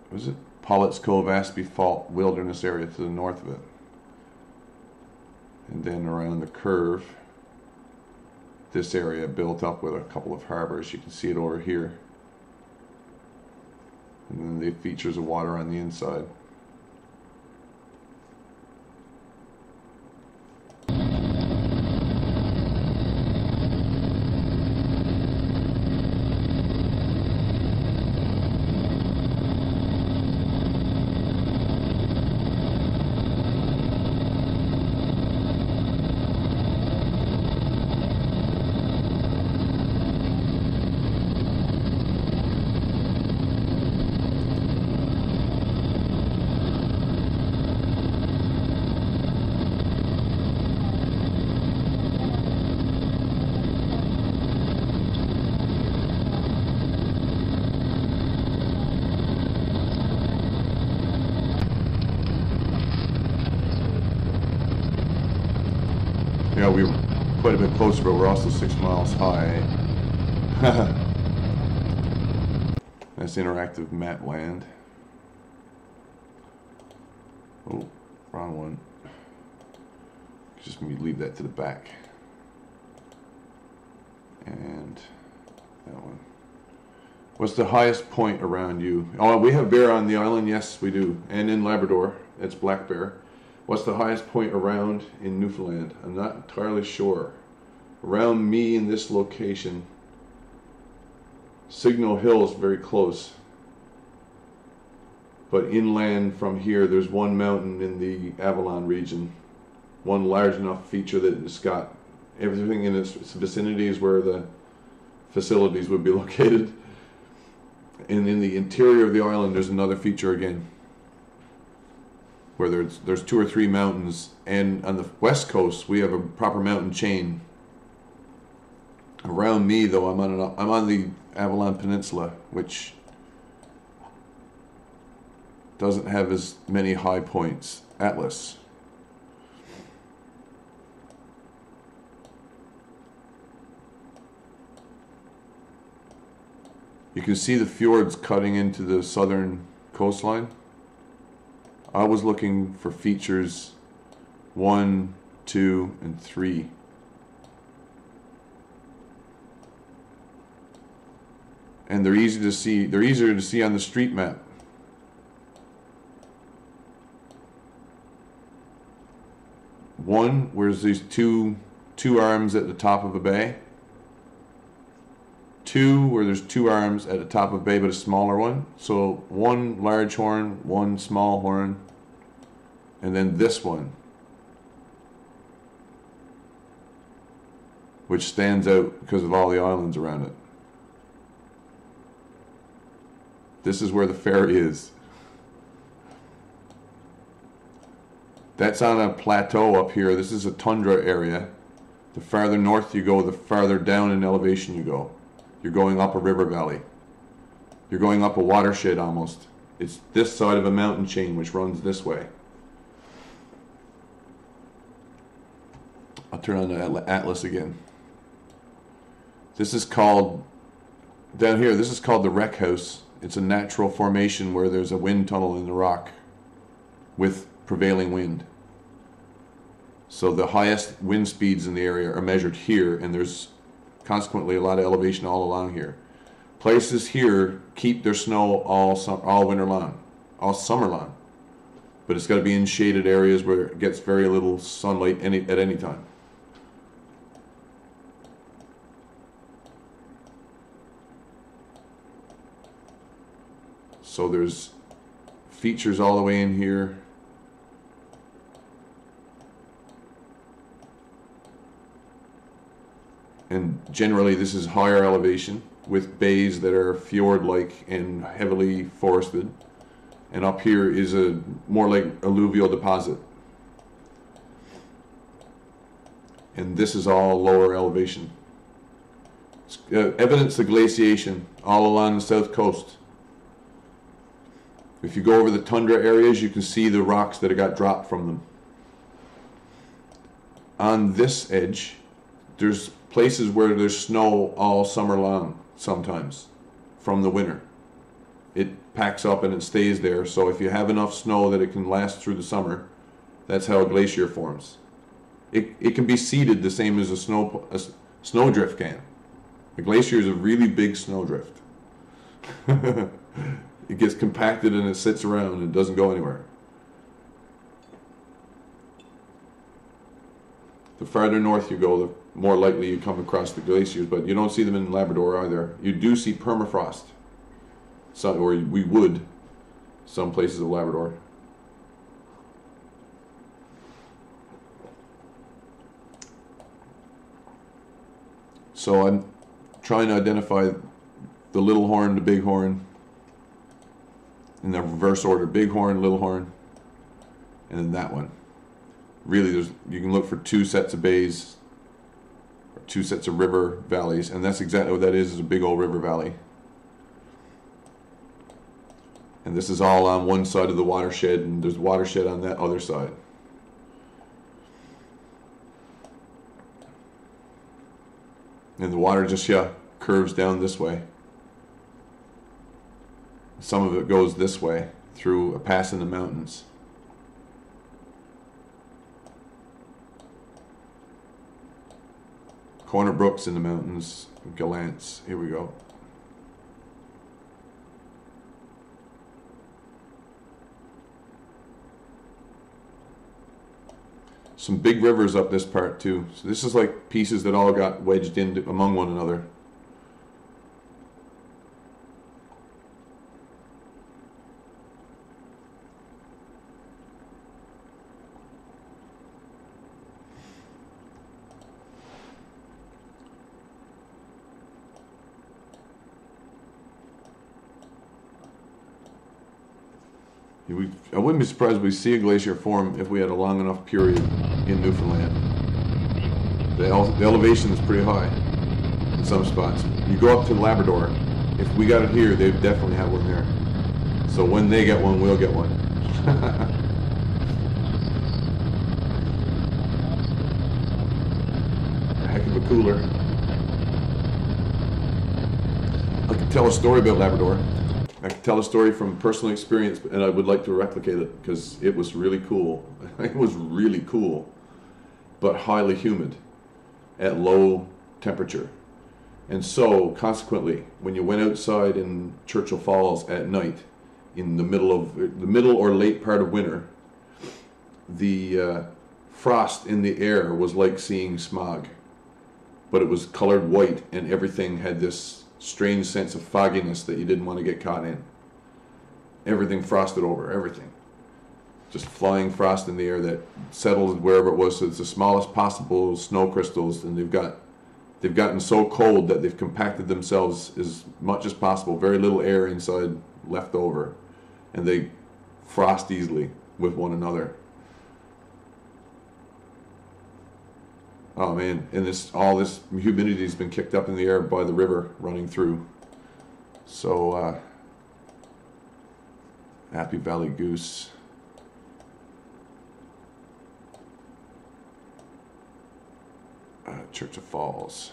what is it? Pollett's Cove Aspie Fault Wilderness area to the north of it. And then around the curve, this area built up with a couple of harbors. You can see it over here. And then the features of water on the inside. Yeah, we were quite a bit closer, but we're also 6 miles high. That's interactive map land. Oh, wrong one. Just maybe leave that to the back. And that one. What's the highest point around you? Oh, we have bear on the island. Yes, we do. And in Labrador, it's black bear. What's the highest point around in Newfoundland? I'm not entirely sure. Around me in this location, Signal Hill is very close. But inland from here, there's one mountain in the Avalon region. One large enough feature that it's got everything in its vicinity is where the facilities would be located. And in the interior of the island, there's another feature again, where there's 2 or 3 mountains, and on the west coast we have a proper mountain chain. Around me, though, I'm on the Avalon Peninsula, which doesn't have as many high points. Atlas. You can see the fjords cutting into the southern coastline. I was looking for features 1, 2, and 3. And they're easy to see. They're easier to see on the street map. One, where's these two arms at the top of a bay. 2, where there's 2 arms at the top of a bay, but a smaller one. So 1 large horn, 1 small horn, and then this one, which stands out because of all the islands around it. This is where the ferry is. That's on a plateau up here. This is a tundra area. The farther north you go, the farther down in elevation you go. You're going up a river valley. You're going up a watershed almost. It's this side of a mountain chain which runs this way. I'll turn on the atlas again. This is called, down here, this is called the Wreck House. It's a natural formation where there's a wind tunnel in the rock with prevailing wind. So the highest wind speeds in the area are measured here, and there's consequently a lot of elevation all along here. Places here keep their snow all winter long, all summer long, but it's got to be in shaded areas where it gets very little sunlight at any time. So there's features all the way in here. And generally this is higher elevation with bays that are fjord-like and heavily forested. And up here is a more like alluvial deposit. And this is all lower elevation. It's evidence of glaciation all along the south coast. If you go over the tundra areas, you can see the rocks that have got dropped from them. On this edge, there's places where there's snow all summer long sometimes from the winter. It packs up and it stays there, so if you have enough snow that it can last through the summer, that's how a glacier forms. It can be seeded the same as a snowdrift can. A glacier is a really big snowdrift. It gets compacted and it sits around and it doesn't go anywhere. The farther north you go, the more likely you come across the glaciers, but you don't see them in Labrador either. You do see permafrost, or we would, some places of Labrador. So I'm trying to identify the little horn, the big horn, in the reverse order: big horn, little horn, and then that one. Really, you can look for 2 sets of bays, or 2 sets of river valleys, and that's exactly what that is a big old river valley. And this is all on one side of the watershed, and there's watershed on that other side. And the water just, yeah, curves down this way. Some of it goes this way through a pass in the mountains. Corner brooks in the mountains, Gallants. Here we go. Some big rivers up this part too. So this is like pieces that all got wedged in among one another. I wouldn't be surprised if we see a glacier form if we had a long enough period in Newfoundland. The elevation is pretty high in some spots. You go up to Labrador, if we got it here, they definitely have one there. So when they get one, we'll get one. A heck of a cooler. I could tell a story about Labrador. I could tell a story from personal experience, and I would like to replicate it because it was really cool. It was really cool, but highly humid at low temperature. And so, consequently, when you went outside in Churchill Falls at night, in the middle or late part of winter, the frost in the air was like seeing smog, but it was colored white, and everything had this strange sense of fogginess that you didn't want to get caught in. Everything frosted over, everything. Just flying frost in the air that settled wherever it was, so it's the smallest possible snow crystals, and they've gotten so cold that they've compacted themselves as much as possible, very little air inside left over, and they frost easily with one another. Oh man, and all this humidity has been kicked up in the air by the river running through. So, Happy Valley Goose. Churchill Falls.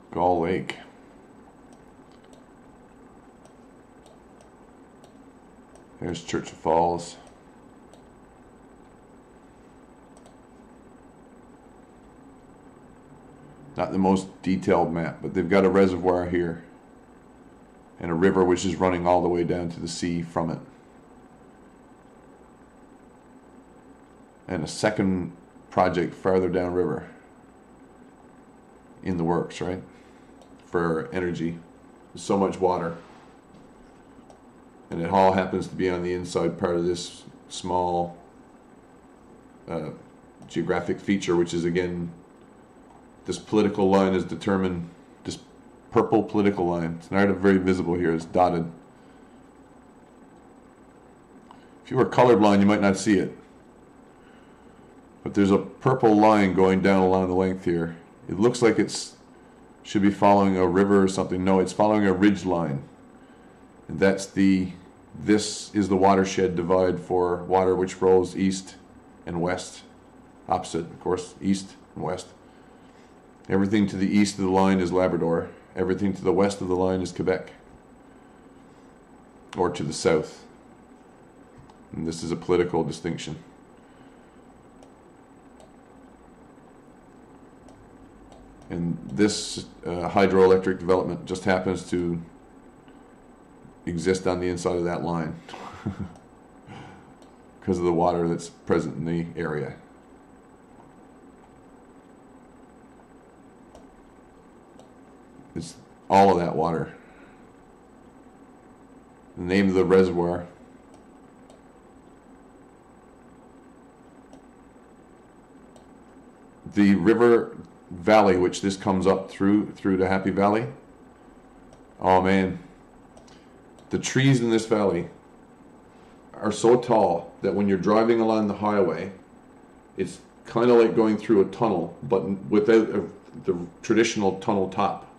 Gull Lake. There's Churchill Falls. Not the most detailed map, but they've got a reservoir here and a river which is running all the way down to the sea from it. And a second project farther downriver in the works, right? For energy. There's so much water. And it all happens to be on the inside part of this small geographic feature, which is, again, this political line is determined, this purple political line. It's not very visible here, it's dotted. If you were colorblind, you might not see it. But there's a purple line going down along the length here. It looks like should be following a river or something. No, it's following a ridge line. And this is the watershed divide for water which flows east and west. Opposite, of course, east and west. Everything to the east of the line is Labrador. Everything to the west of the line is Quebec. Or to the south. And this is a political distinction. And this hydroelectric development just happens to exist on the inside of that line because of the water that's present in the area. It's all of that water. The name of the reservoir. The river valley which this comes up through to Happy Valley. Oh man, the trees in this valley are so tall that when you're driving along the highway, it's kind of like going through a tunnel, but without the traditional tunnel top.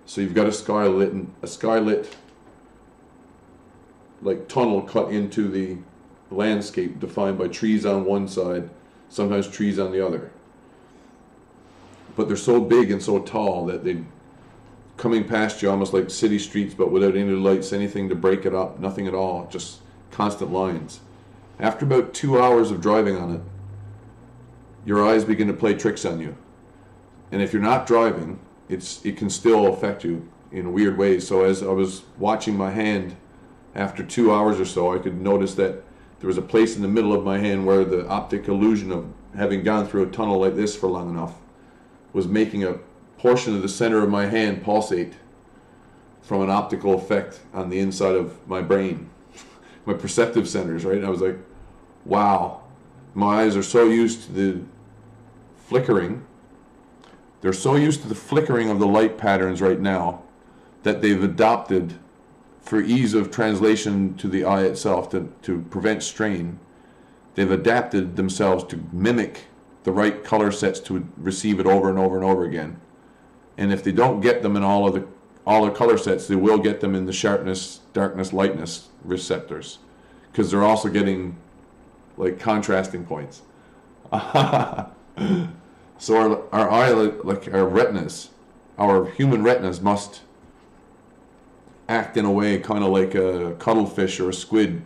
So you've got a skylit like tunnel cut into the landscape, defined by trees on one side, sometimes trees on the other. But they're so big and so tall that they coming past you almost like city streets, but without any lights, anything to break it up, nothing at all, just constant lines. After about 2 hours of driving on it, your eyes begin to play tricks on you. And if you're not driving, it can still affect you in weird ways. So as I was watching my hand, after 2 hours or so, I could notice that there was a place in the middle of my hand where the optic illusion of having gone through a tunnel like this for long enough was making a portion of the center of my hand pulsate from an optical effect on the inside of my brain, my perceptive centers, right? And I was like, wow, my eyes are so used to the flickering. They're so used to the flickering of the light patterns right now that they've adopted, for ease of translation to the eye itself, to prevent strain, they've adapted themselves to mimic the right color sets to receive it over and over and over again. And if they don't get them in all the color sets, they will get them in the sharpness, darkness, lightness receptors, because they're also getting like contrasting points. So our eye, like our retinas, our human retinas must act in a way kind of like a cuttlefish or a squid,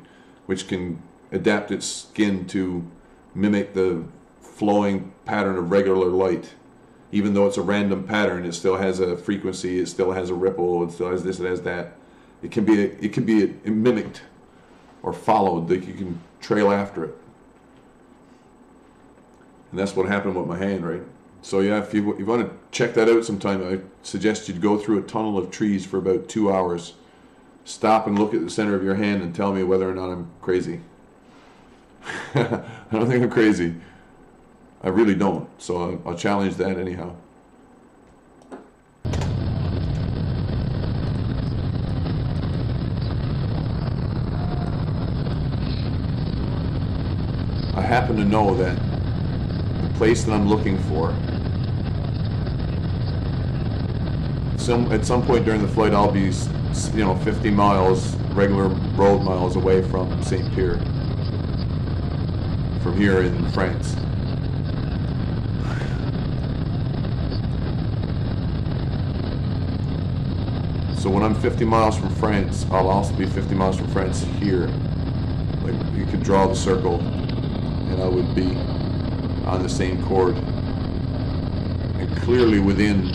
which can adapt its skin to mimic the flowing pattern of regular light. Even though it's a random pattern, it still has a frequency, it still has a ripple, it still has this, it has that. It can be mimicked or followed, like you can trail after it. And that's what happened with my hand, right? So yeah, if you want to check that out sometime, I suggest you go through a tunnel of trees for about 2 hours. Stop and look at the center of your hand and tell me whether or not I'm crazy. I don't think I'm crazy. I really don't. So I'll challenge that anyhow. I happen to know that the place that I'm looking for, at some point during the flight, I'll be 50 miles, regular road miles away from St. Pierre, from here in France. So when I'm 50 miles from France, I'll also be 50 miles from France here. Like, you could draw the circle and I would be on the same chord and clearly within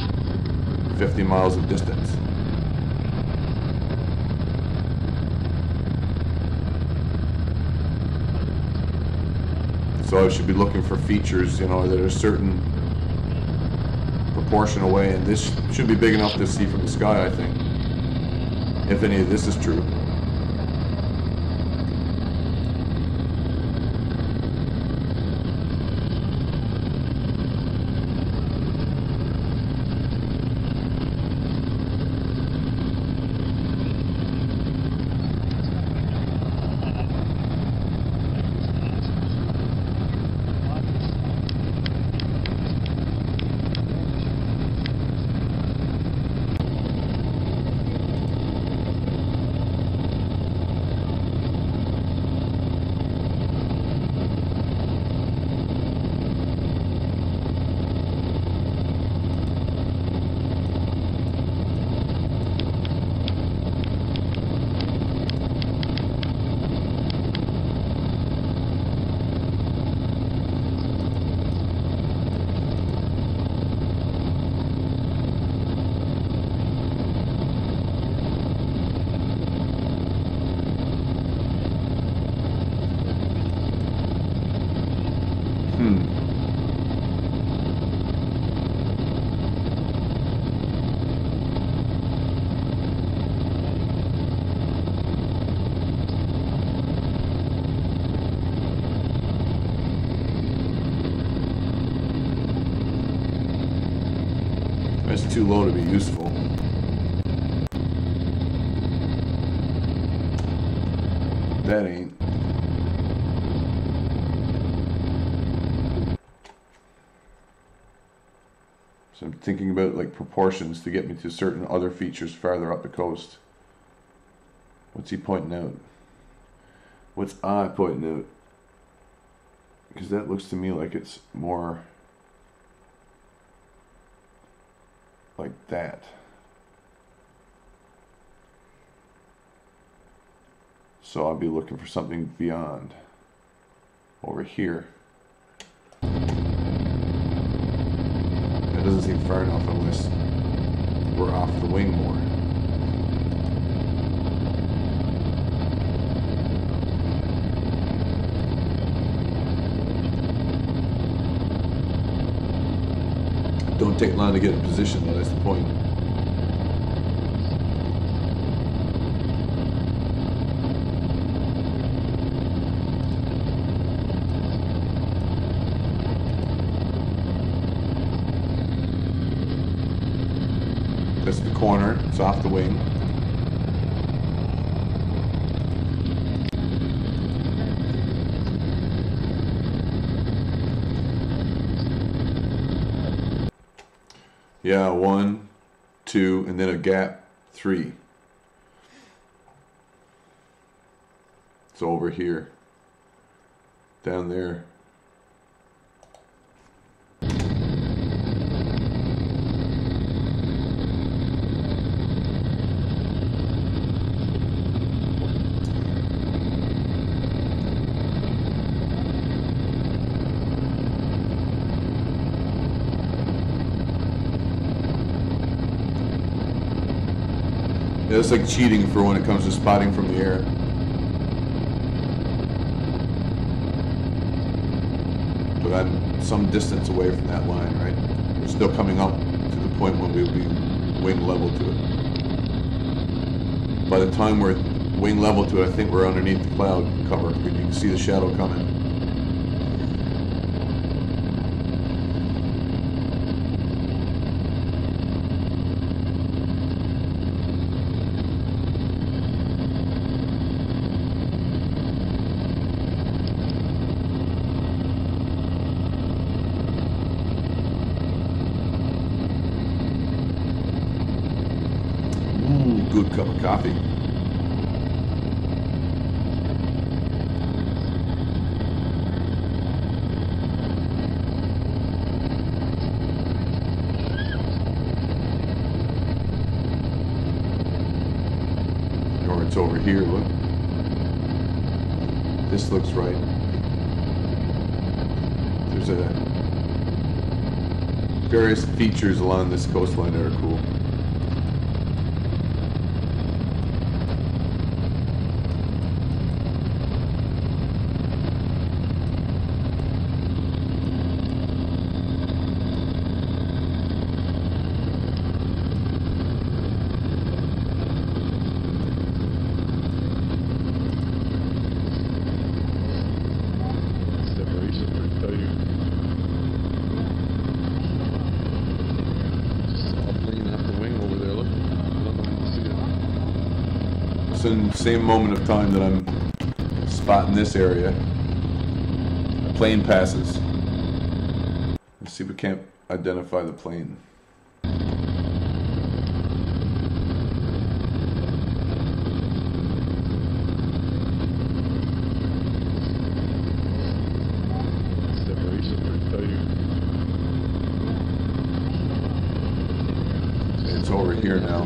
50 miles of distance. So I should be looking for features, that are a certain proportion away, and this should be big enough to see from the sky, I think, if any of this is true. It's too low to be useful. That ain't. So I'm thinking about like proportions to get me to certain other features farther up the coast. What's he pointing out? What's I pointing out? Because that looks to me like it's more like that. So I'll be looking for something beyond over here. That doesn't seem far enough unless we're off the wing more. Don't take long to get in position though, that's the point. That's the corner, it's off the wing. Yeah, 1, 2, and then a gap, 3. So over here, down there. Yeah, it's like cheating for when it comes to spotting from the air. But I'm some distance away from that line, right? We're still coming up to the point when we'll be wing level to it. By the time we're wing level to it, I think we're underneath the cloud cover. You can see the shadow coming. Good cup of coffee. Or it's over here, look. This looks right. There's various features along this coastline that are cool. In the same moment of time that I'm spotting this area, a plane passes. Let's see if we can't identify the plane. It's over here now.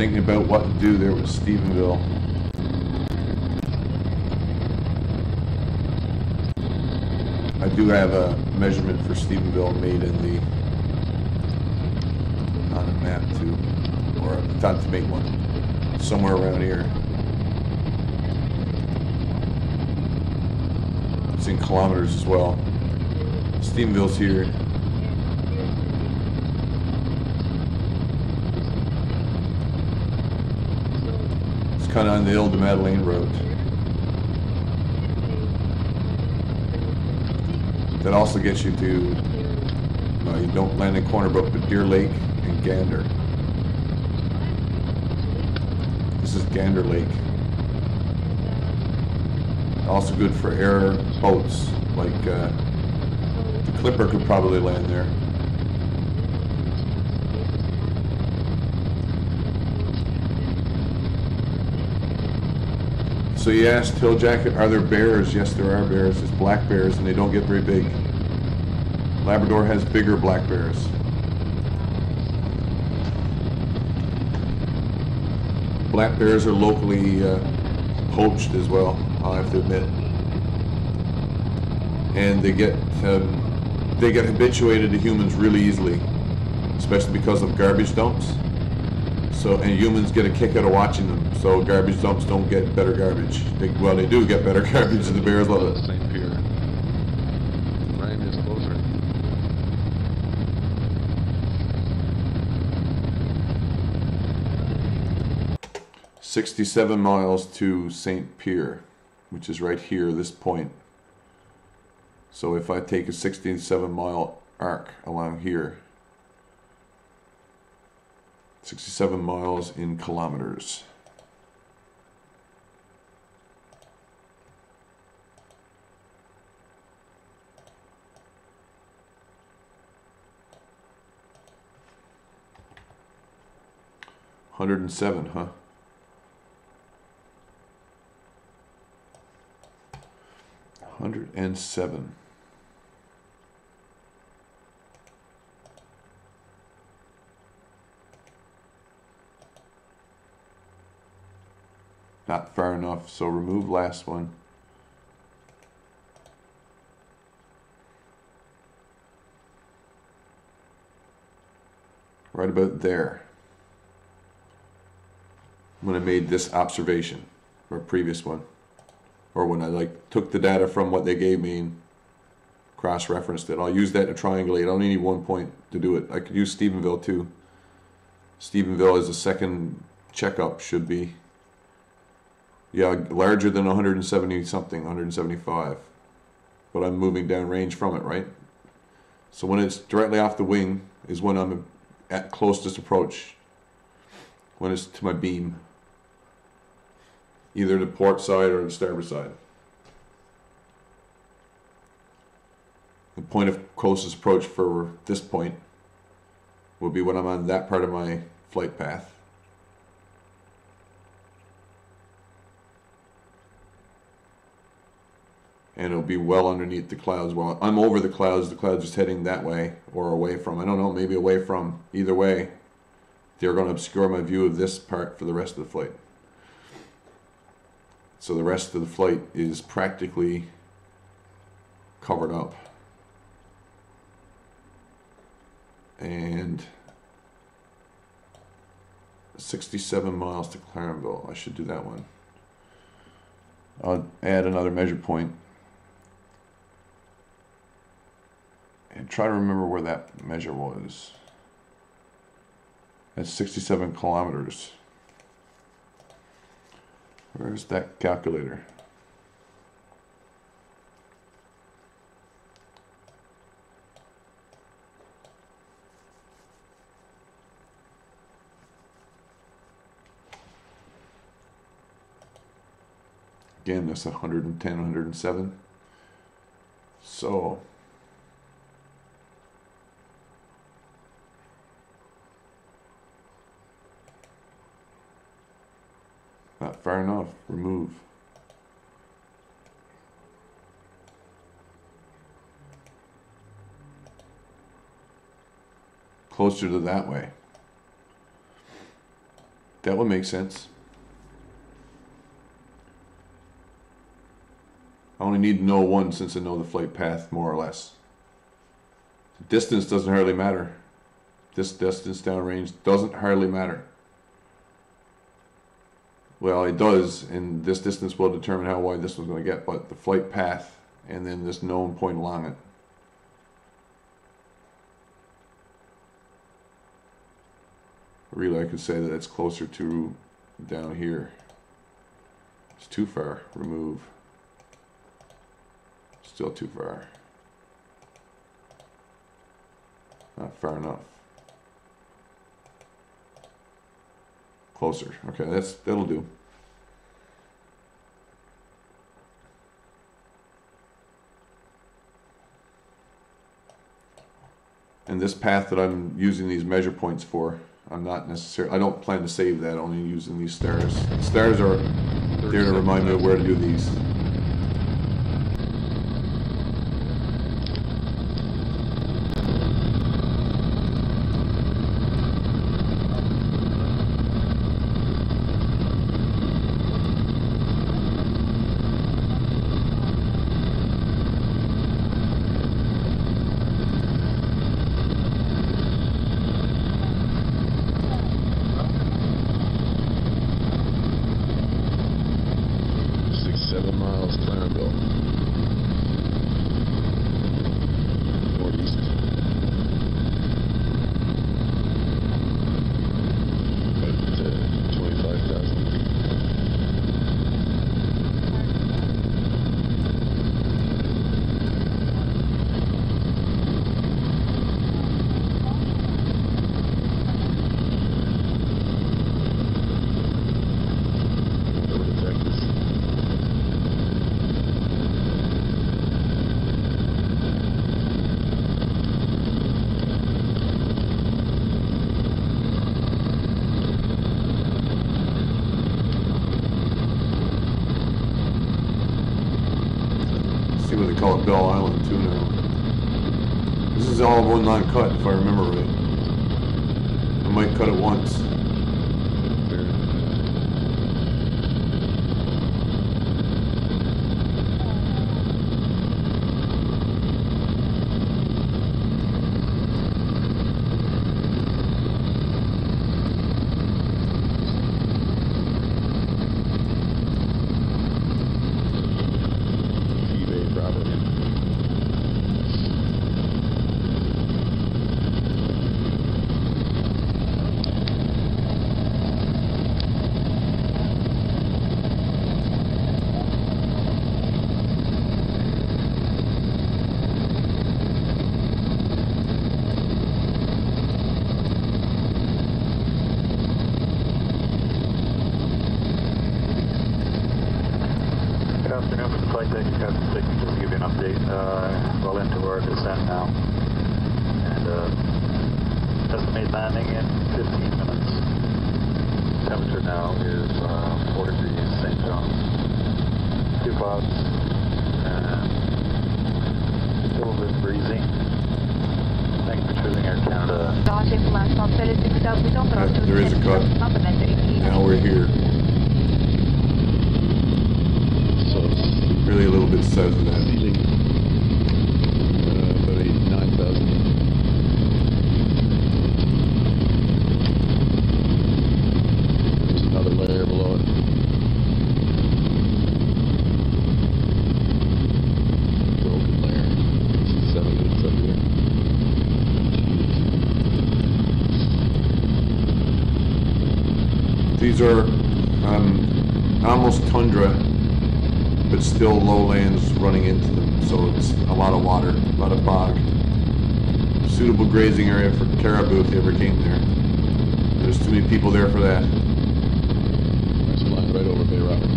thinking about what to do there with Stephenville. I do have a measurement for Stephenville made in the on a map too, or I thought to make one somewhere around here. It's in kilometers as well. Stephenville's here. It's kind of on the Ile-de-Madeleine road. That also gets you to, you don't land in Corner Brook, but Deer Lake and Gander. This is Gander Lake. Also good for air boats, like the Clipper could probably land there. So you asked Hill Jacket, are there bears? Yes, there are bears. It's black bears, and they don't get very big. Labrador has bigger black bears. Black bears are locally poached as well, I have to admit. And they get habituated to humans really easily, especially because of garbage dumps. So, and humans get a kick out of watching them. So garbage dumps don't get better garbage. Well, they do get better garbage, and the bears love it. St. Pierre. Rain is closer. 67 miles to St. Pierre, which is right here, this point. So if I take a 67-mile arc along here, 67 miles in kilometers. $107, huh? $107. Not far enough, so remove last one. Right about there. When I made this observation, or previous one, or when I took the data from what they gave me and cross-referenced it. I'll use that to triangulate. I only need 1 point to do it. I could use Stephenville too. Stephenville as a second checkup should be, yeah, larger than 170 something, 175. But I'm moving down range from it, right? So when it's directly off the wing is when I'm at closest approach. When it's to my beam. Either the port side or the starboard side. The point of closest approach for this point will be when I'm on that part of my flight path. And it'll be well underneath the clouds. Well, I'm over the clouds are just heading that way or away from. I don't know, maybe away from. Either way, they're going to obscure my view of this part for the rest of the flight. So the rest of the flight is practically covered up. And 67 miles to Clarenville. I should do that one. I'll add another measure point. And try to remember where that measure was. That's 67 kilometers. Where's that calculator? Again, that's 110, 107. So not far enough. Remove. Closer to that way. That would make sense. I only need to know one since I know the flight path more or less. The distance doesn't hardly matter. This distance downrange doesn't hardly matter. Well, it does, and this distance will determine how wide this one's going to get, but the flight path and then this known point along it. Really, I could say that it's closer to down here. It's too far. Remove. Still too far. Not far enough. Closer. Okay, that'll do. And this path that I'm using these measure points for, I'm not necessarily, I don't plan to save that, only using these stars. The stars are there to remind me of where to do these. Call it Bell Island too now. This is all one line cut if I remember right. I might cut it once. There is a cut. Now we're here. So it's really a little bit south of that. About 9,000. There's another layer below it. Broken layer. 7 minutes up here. These are almost tundra, but still lowlands running into them, so it's a lot of water, a lot of bog. Suitable grazing area for caribou if they ever came there. There's too many people there for that. It's flying right over Bay Roberts.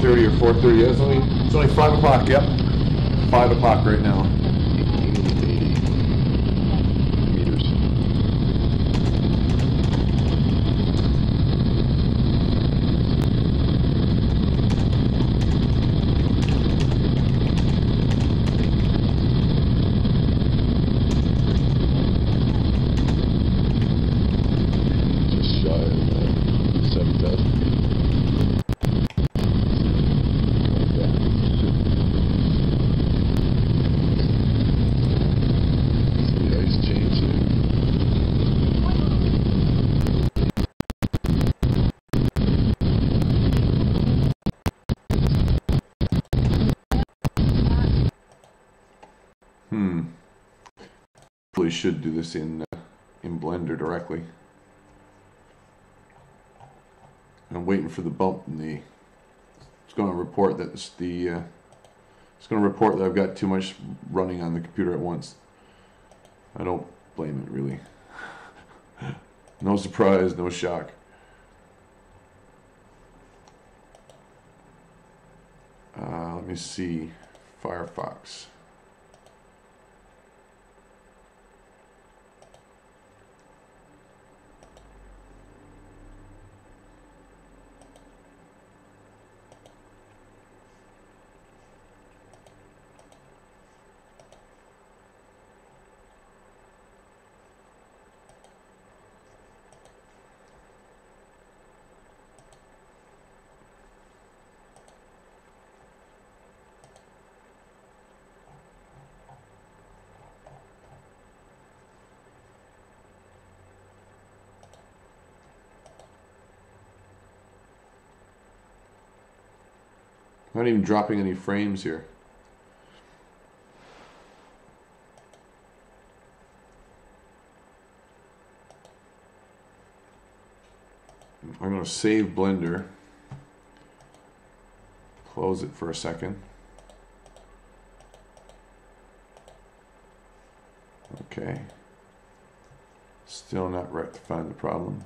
3:30 or 4:30. Yeah, it's only 5 o'clock. Yep, 5 o'clock right now. 1880 meters. Just shy of 7,000 feet. Like that. See the ice change here? Probably should do this in Blender directly. I'm waiting for the bump in the. It's going to report that it's the. It's going to report that I've got too much running on the computer at once. I don't blame it really. No surprise, no shock. Let me see, Firefox. Not even dropping any frames here. I'm going to save Blender. Close it for a second. Okay. Still not rectifying the problem.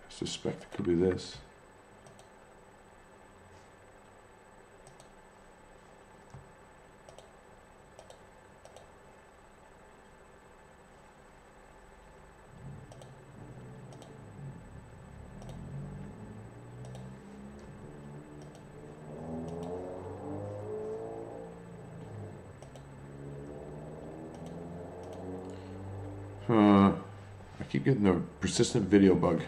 I suspect it could be this. I keep getting a persistent video bug.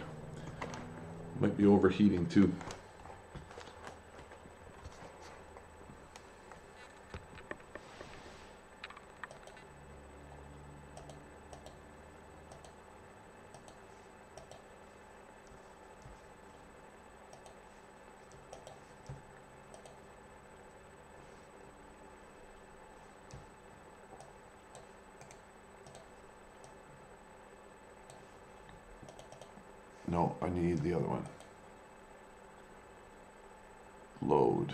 Might be overheating too. No, I need the other one. Load.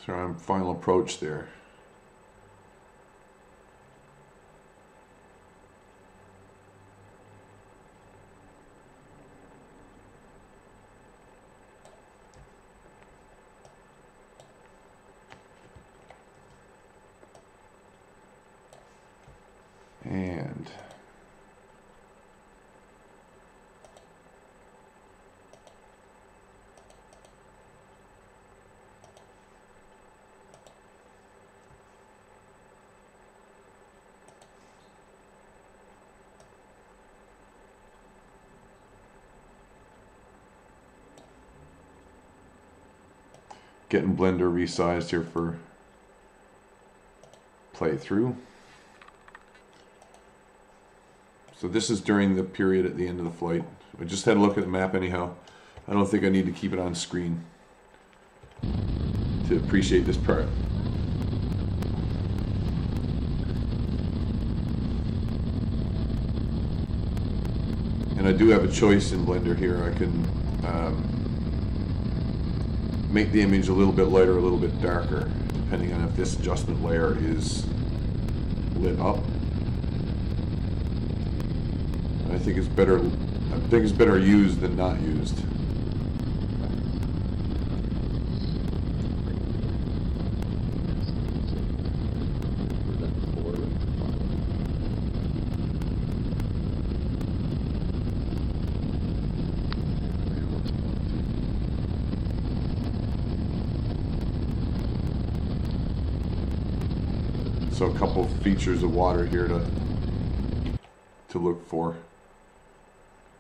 So I'm final approach there. And getting Blender resized here for playthrough. So this is during the period at the end of the flight. I just had a look at the map anyhow. I don't think I need to keep it on screen to appreciate this part. And I do have a choice in Blender here. I can make the image a little bit lighter, a little bit darker, depending on if this adjustment layer is lit up. I think it's better. I think it's better used than not used. So a couple of features of water here to look for.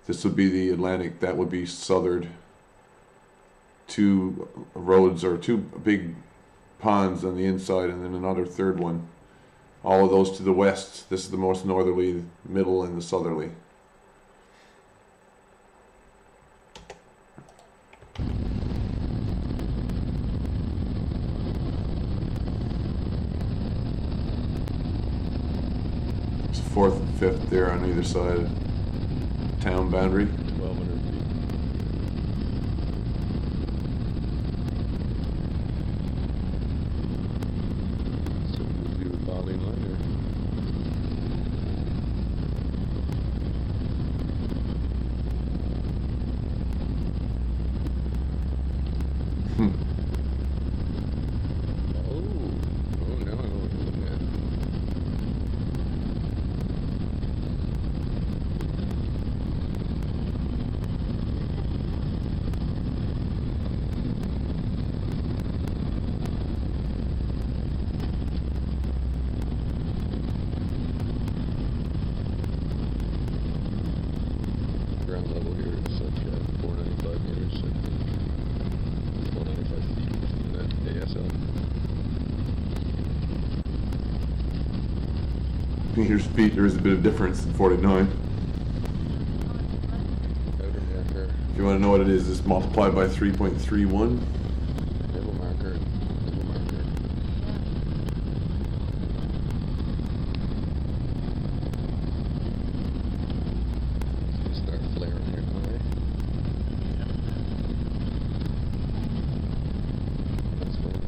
This would be the Atlantic. That would be southern. Two roads or two big ponds on the inside, and then another third one. All of those to the west. This is the most northerly, middle, and the southerly. There's fourth and fifth there on either side. Town boundary. 1,200 feet. So we'll do the bottling line or? Oh, now I know what you're looking at. Ground level here is such at 495 meters, I think. 495 feet in that ASL. Meters feet. There is a bit of difference in 49. Outer marker, If you want to know what it is, it's multiplied by 3.31. middle marker, middle marker. It's gonna start flaring here now, eh? That's fun.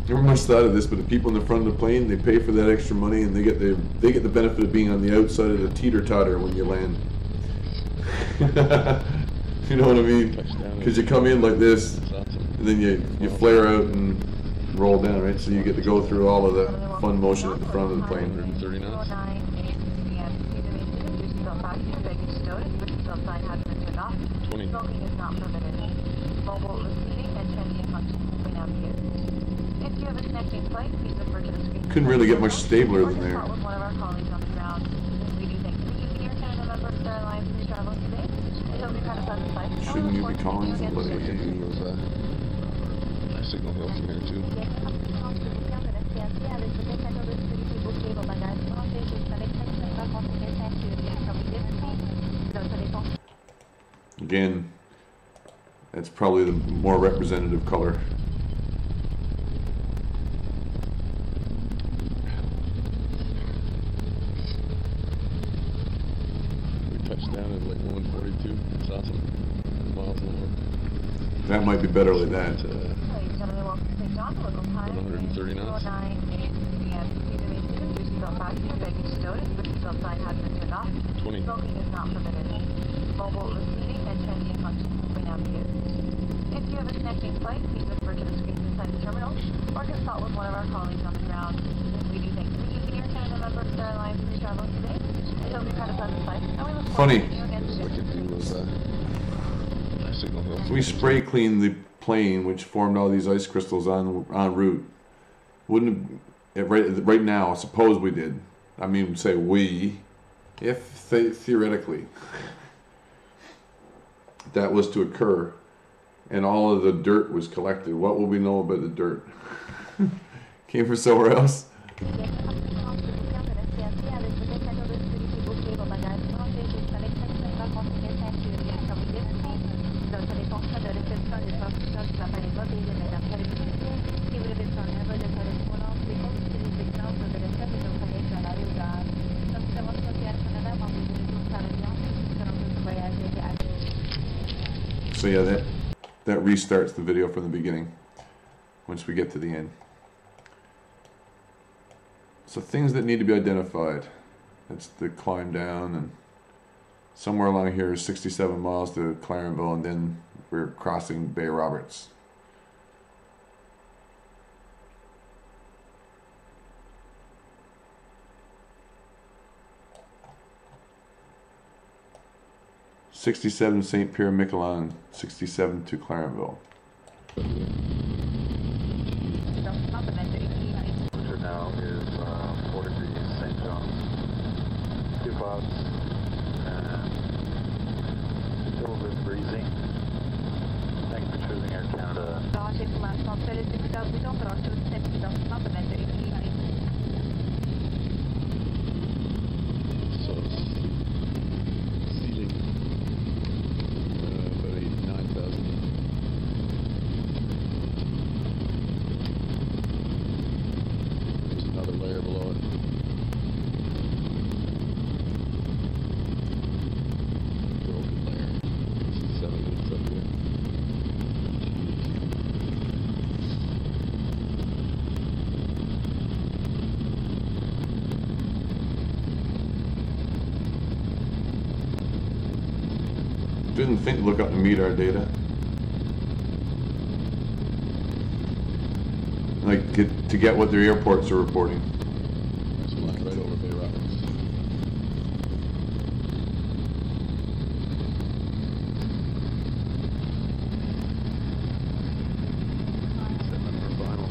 Never much thought of this, but the people in the front of the plane, they pay for that extra money, and they get the benefit of being on the outside of the teeter-totter when you land. You know what I mean? Touchdown. Because you come in like this, That's awesome. and then you flare out and roll down, right? So you get to go through all of the fun motion at the front of the plane. 130 knots. Twenty. Smoking is not permitted. Mobile receiving and transient functions will be navigated. If you have a connecting flight, please refer to the screen. Couldn't really get much stabler than there. Or consult with one of our colleagues on the ground. We do thank you for using your Canada member of Star Alliance for your travels today. I hope you've had a pleasant flight. And we Shouldn't look you forward be to calling seeing you again somebody? soon. Getting those signal hills from here too. Again, that's probably the more representative color. We touched down at like 142. It's awesome. Miles an hour. That might be better like that. At 130 knots. 20. Smoking is not permitted. Mobile receiving and transient functions will be navigated. If you have a connecting flight, please refer to the screen beside the terminal or consult with one of our colleagues on the ground. We do thank you for using your Canada member of Star Alliance for your travels today. I hope you've had a pleasant flight. And we look forward Funny. to seeing you again Just soon. like if you those signal hills. We spray cleaned the plane, which formed all these ice crystals en route. Wouldn't it, right now? Suppose we did. I mean, say we, if theoretically that was to occur, and all of the dirt was collected. What will we know about the dirt? Came from somewhere else. So yeah, that restarts the video from the beginning once we get to the end. So things that need to be identified. That's the climb down, and somewhere along here is 67 miles to Clarenville, and then we're crossing Bay Roberts. '67 St. Pierre Miquelon, 67 to Clarenville. Temperature now is 4 degrees St. John's. 2 clouds and still a bit breezy. Thanks for choosing Air Canada. So seating about 89,000. There's another layer below it. Broken layer. This is 7 minutes up here. Didn't think look up to meet our data. Like to get what their airports are reporting. There's a line right over Bay Roberts. Setting up our final.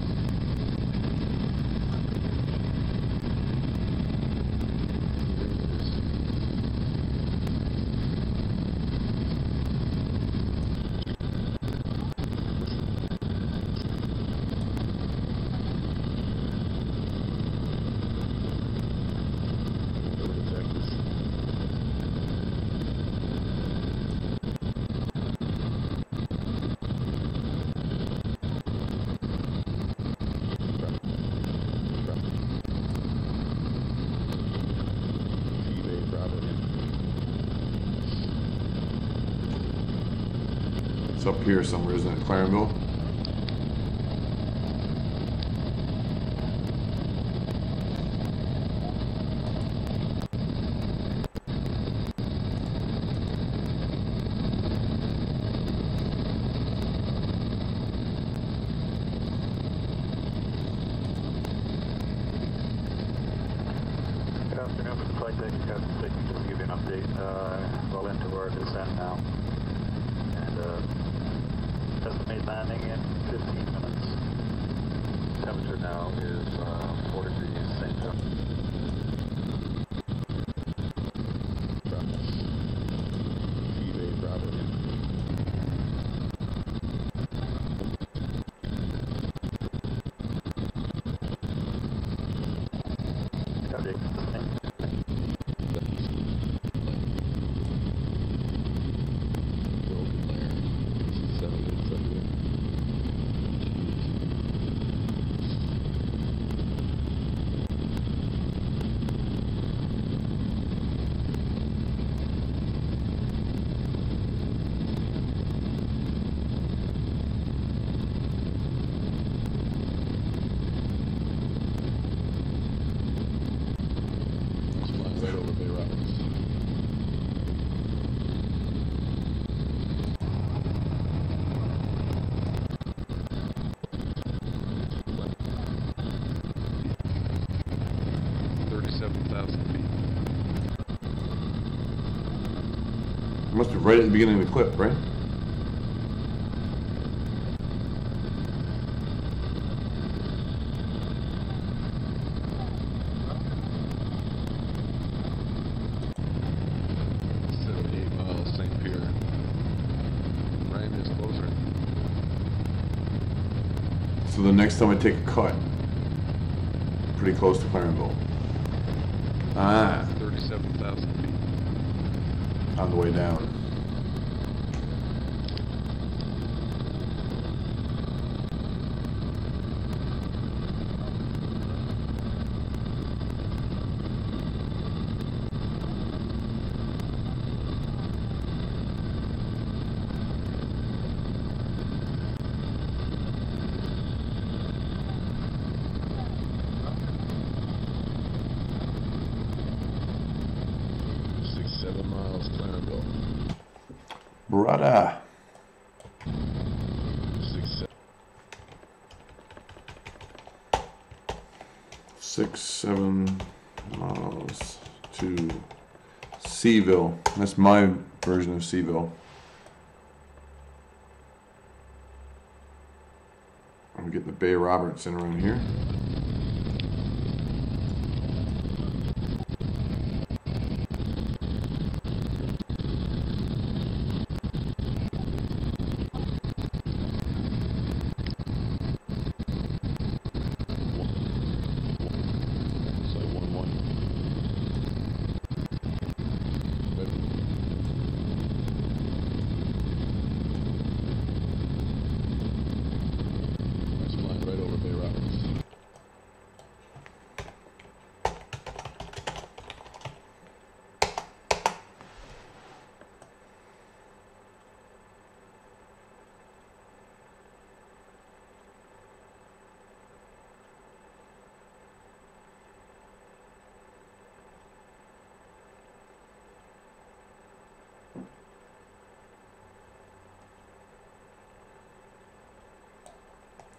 It's up here somewhere, isn't it? Clarenville? Good afternoon, Mr. Flight Deck. Just to give you an update. Well into our descent now. And estimate landing in 15 minutes. Temperature now is 4 degrees St. John. Bay Roberts. Copy. Broken layer. This is 7 minutes up here. There's a line right over Bay Roberts. Must be right at the beginning of the clip, right? Instead of 8 miles, St. Pierre. Ryan is closer. So the next time I take a cut, pretty close to Clarenville. Ah, 37,000 feet. on the way down. brother. 6-7 miles to Seaville. That's my version of Seaville. I'm getting the Bay Robertson around here.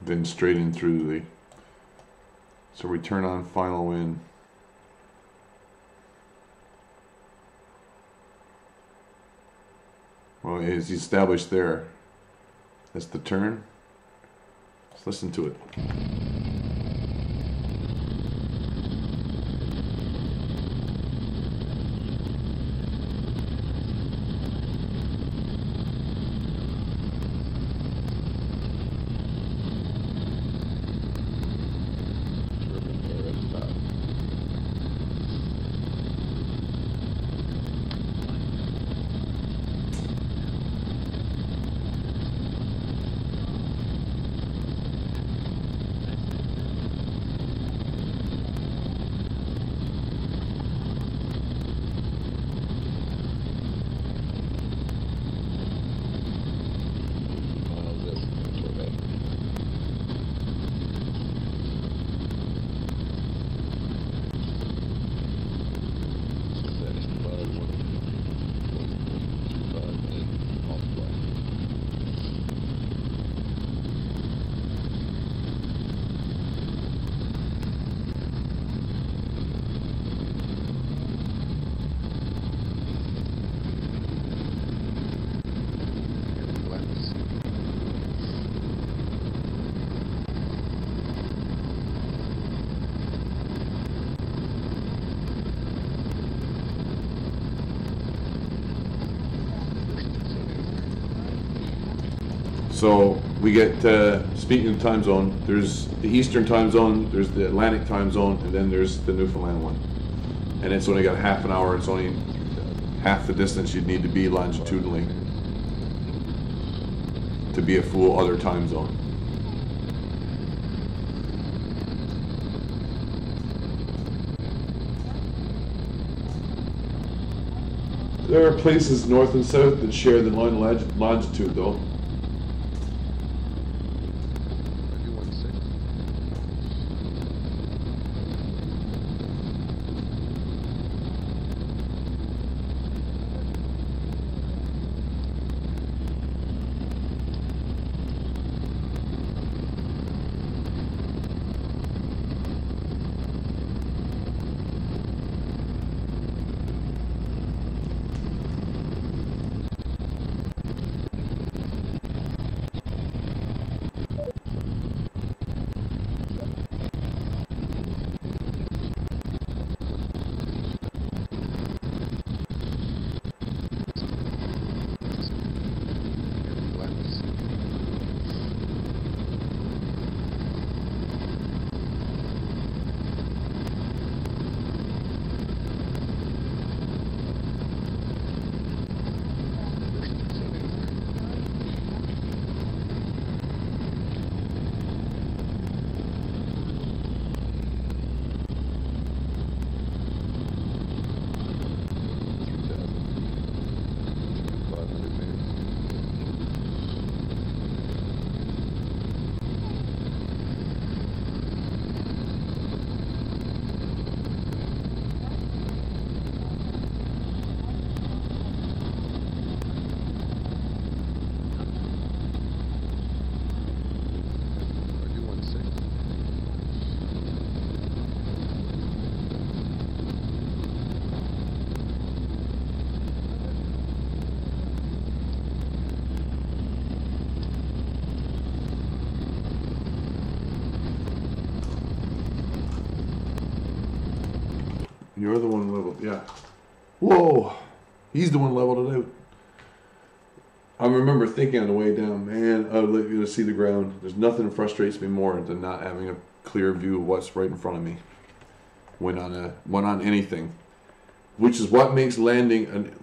Then straight in through the, so we turn on final wind. Well, it's established there. That's the turn. Let's listen to it. So we get, speaking of time zone, there's the Eastern time zone, there's the Atlantic time zone, and then there's the Newfoundland one. And it's only got half an hour, it's only half the distance you'd need to be longitudinally to be a full other time zone. There are places north and south that share the longitude though. You're the one leveled, yeah. Whoa! He's the one leveled it out. I remember thinking on the way down, man, I'd like you to see the ground. There's nothing that frustrates me more than not having a clear view of what's right in front of me when on anything. Which is what makes landing,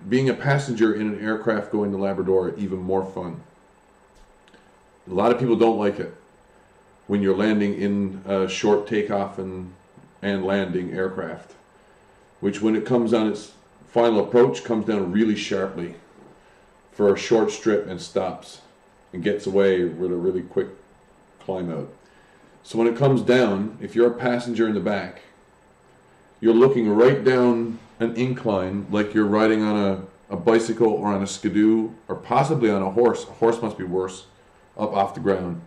being a passenger in an aircraft going to Labrador even more fun. A lot of people don't like it when you're landing in a short takeoff and landing aircraft, which when it comes on its final approach comes down really sharply for a short strip and stops and gets away with a really quick climb out. So when it comes down, if you're a passenger in the back, you're looking right down an incline like you're riding on a bicycle or on a skidoo or possibly on a horse. A horse must be worse, up off the ground.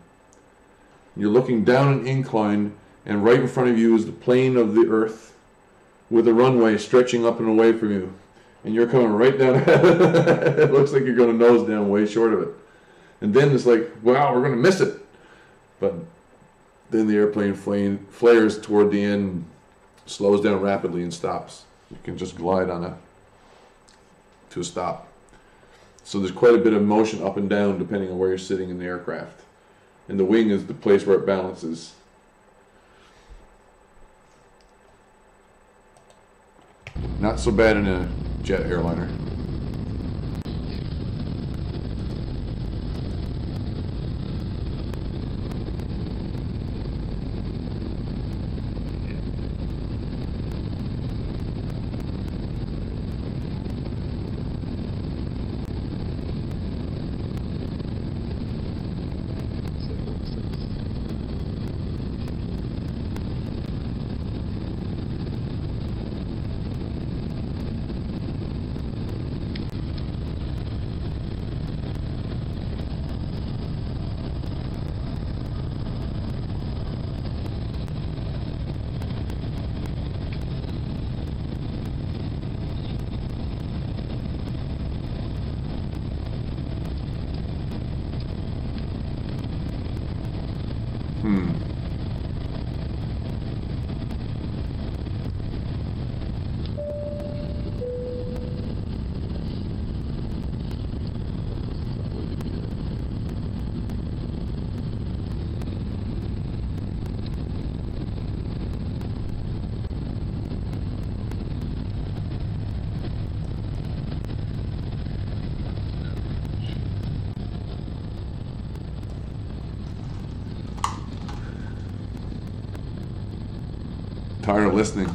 You're looking down an incline and right in front of you is the plane of the earth with a runway stretching up and away from you. And you're coming right down. It looks like you're going to nose down way short of it. And then it's like, wow, we're going to miss it. But then the airplane flares toward the end, slows down rapidly and stops. You can just glide to a stop. So there's quite a bit of motion up and down depending on where you're sitting in the aircraft. And the wing is the place where it balances. Not so bad in a jet airliner. Tired of listening.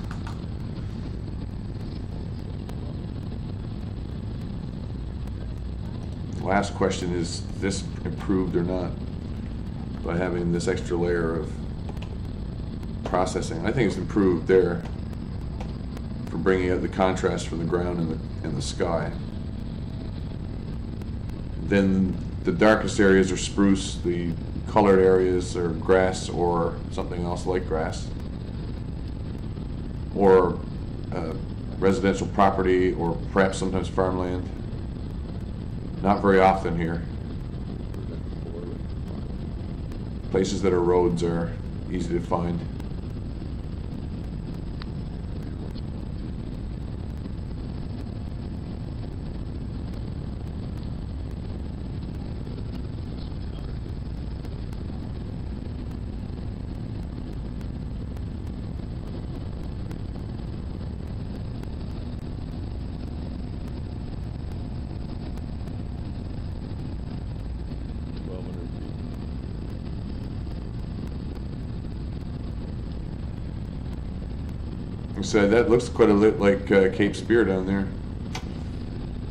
Last question, is this improved or not by having this extra layer of processing? I think it's improved there for bringing out the contrast from the ground and the sky. Then the darkest areas are spruce, the colored areas are grass or something else like grass, or residential property, or perhaps sometimes farmland. Not very often here. Places that are roads are easy to find. So that looks quite a bit like Cape Spear down there.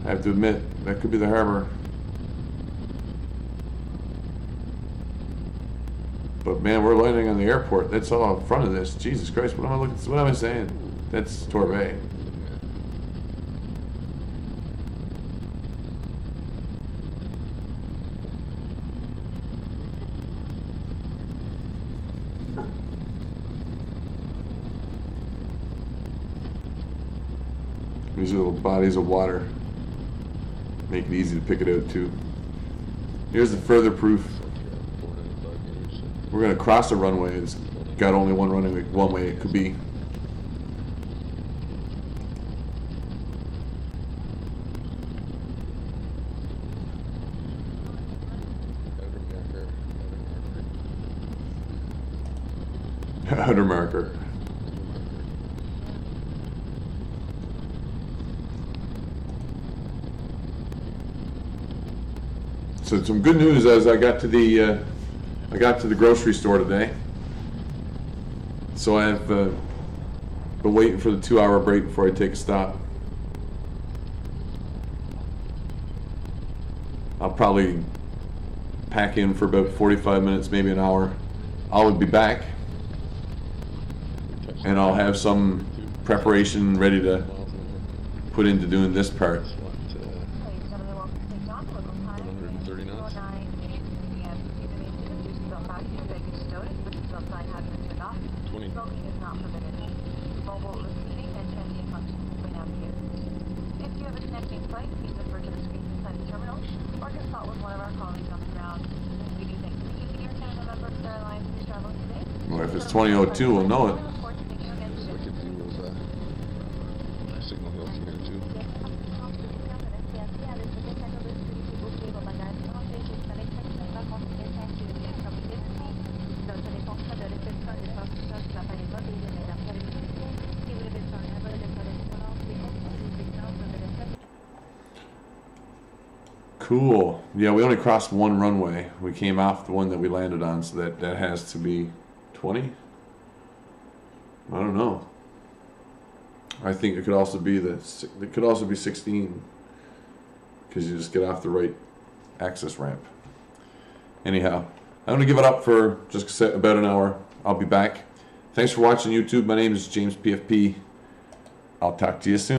I have to admit, that could be the harbor. But man, we're landing on the airport. That's all in front of this. Jesus Christ, what am I saying? That's Torbay. These little bodies of water make it easy to pick it out too. Here's the further proof. We're going to cross a runway. It's got only one runway, one way it could be. outer marker. So some good news as I got to the grocery store today. So I've been waiting for the 2-hour break before I take a stop. I'll probably pack in for about 45 minutes, maybe an hour. I will be back, and I'll have some preparation ready to put into doing this part. 130 knots. 20. If you have a connecting flight, please refer to the screen beside the terminal or consult with one of our colleagues on the ground. We do thank you for using your Canada member of the airlines who's traveling today. Well, if it's 2002, we'll know it. Signal Dulcimer too. Cool. Yeah, we only crossed one runway. We came off the one that we landed on, so that has to be 20? I don't know. I think it could also be it could also be 16, because you just get off the right access ramp. Anyhow, I'm gonna give it up for just about an hour. I'll be back. Thanks for watching YouTube. My name is James PFP. I'll talk to you soon.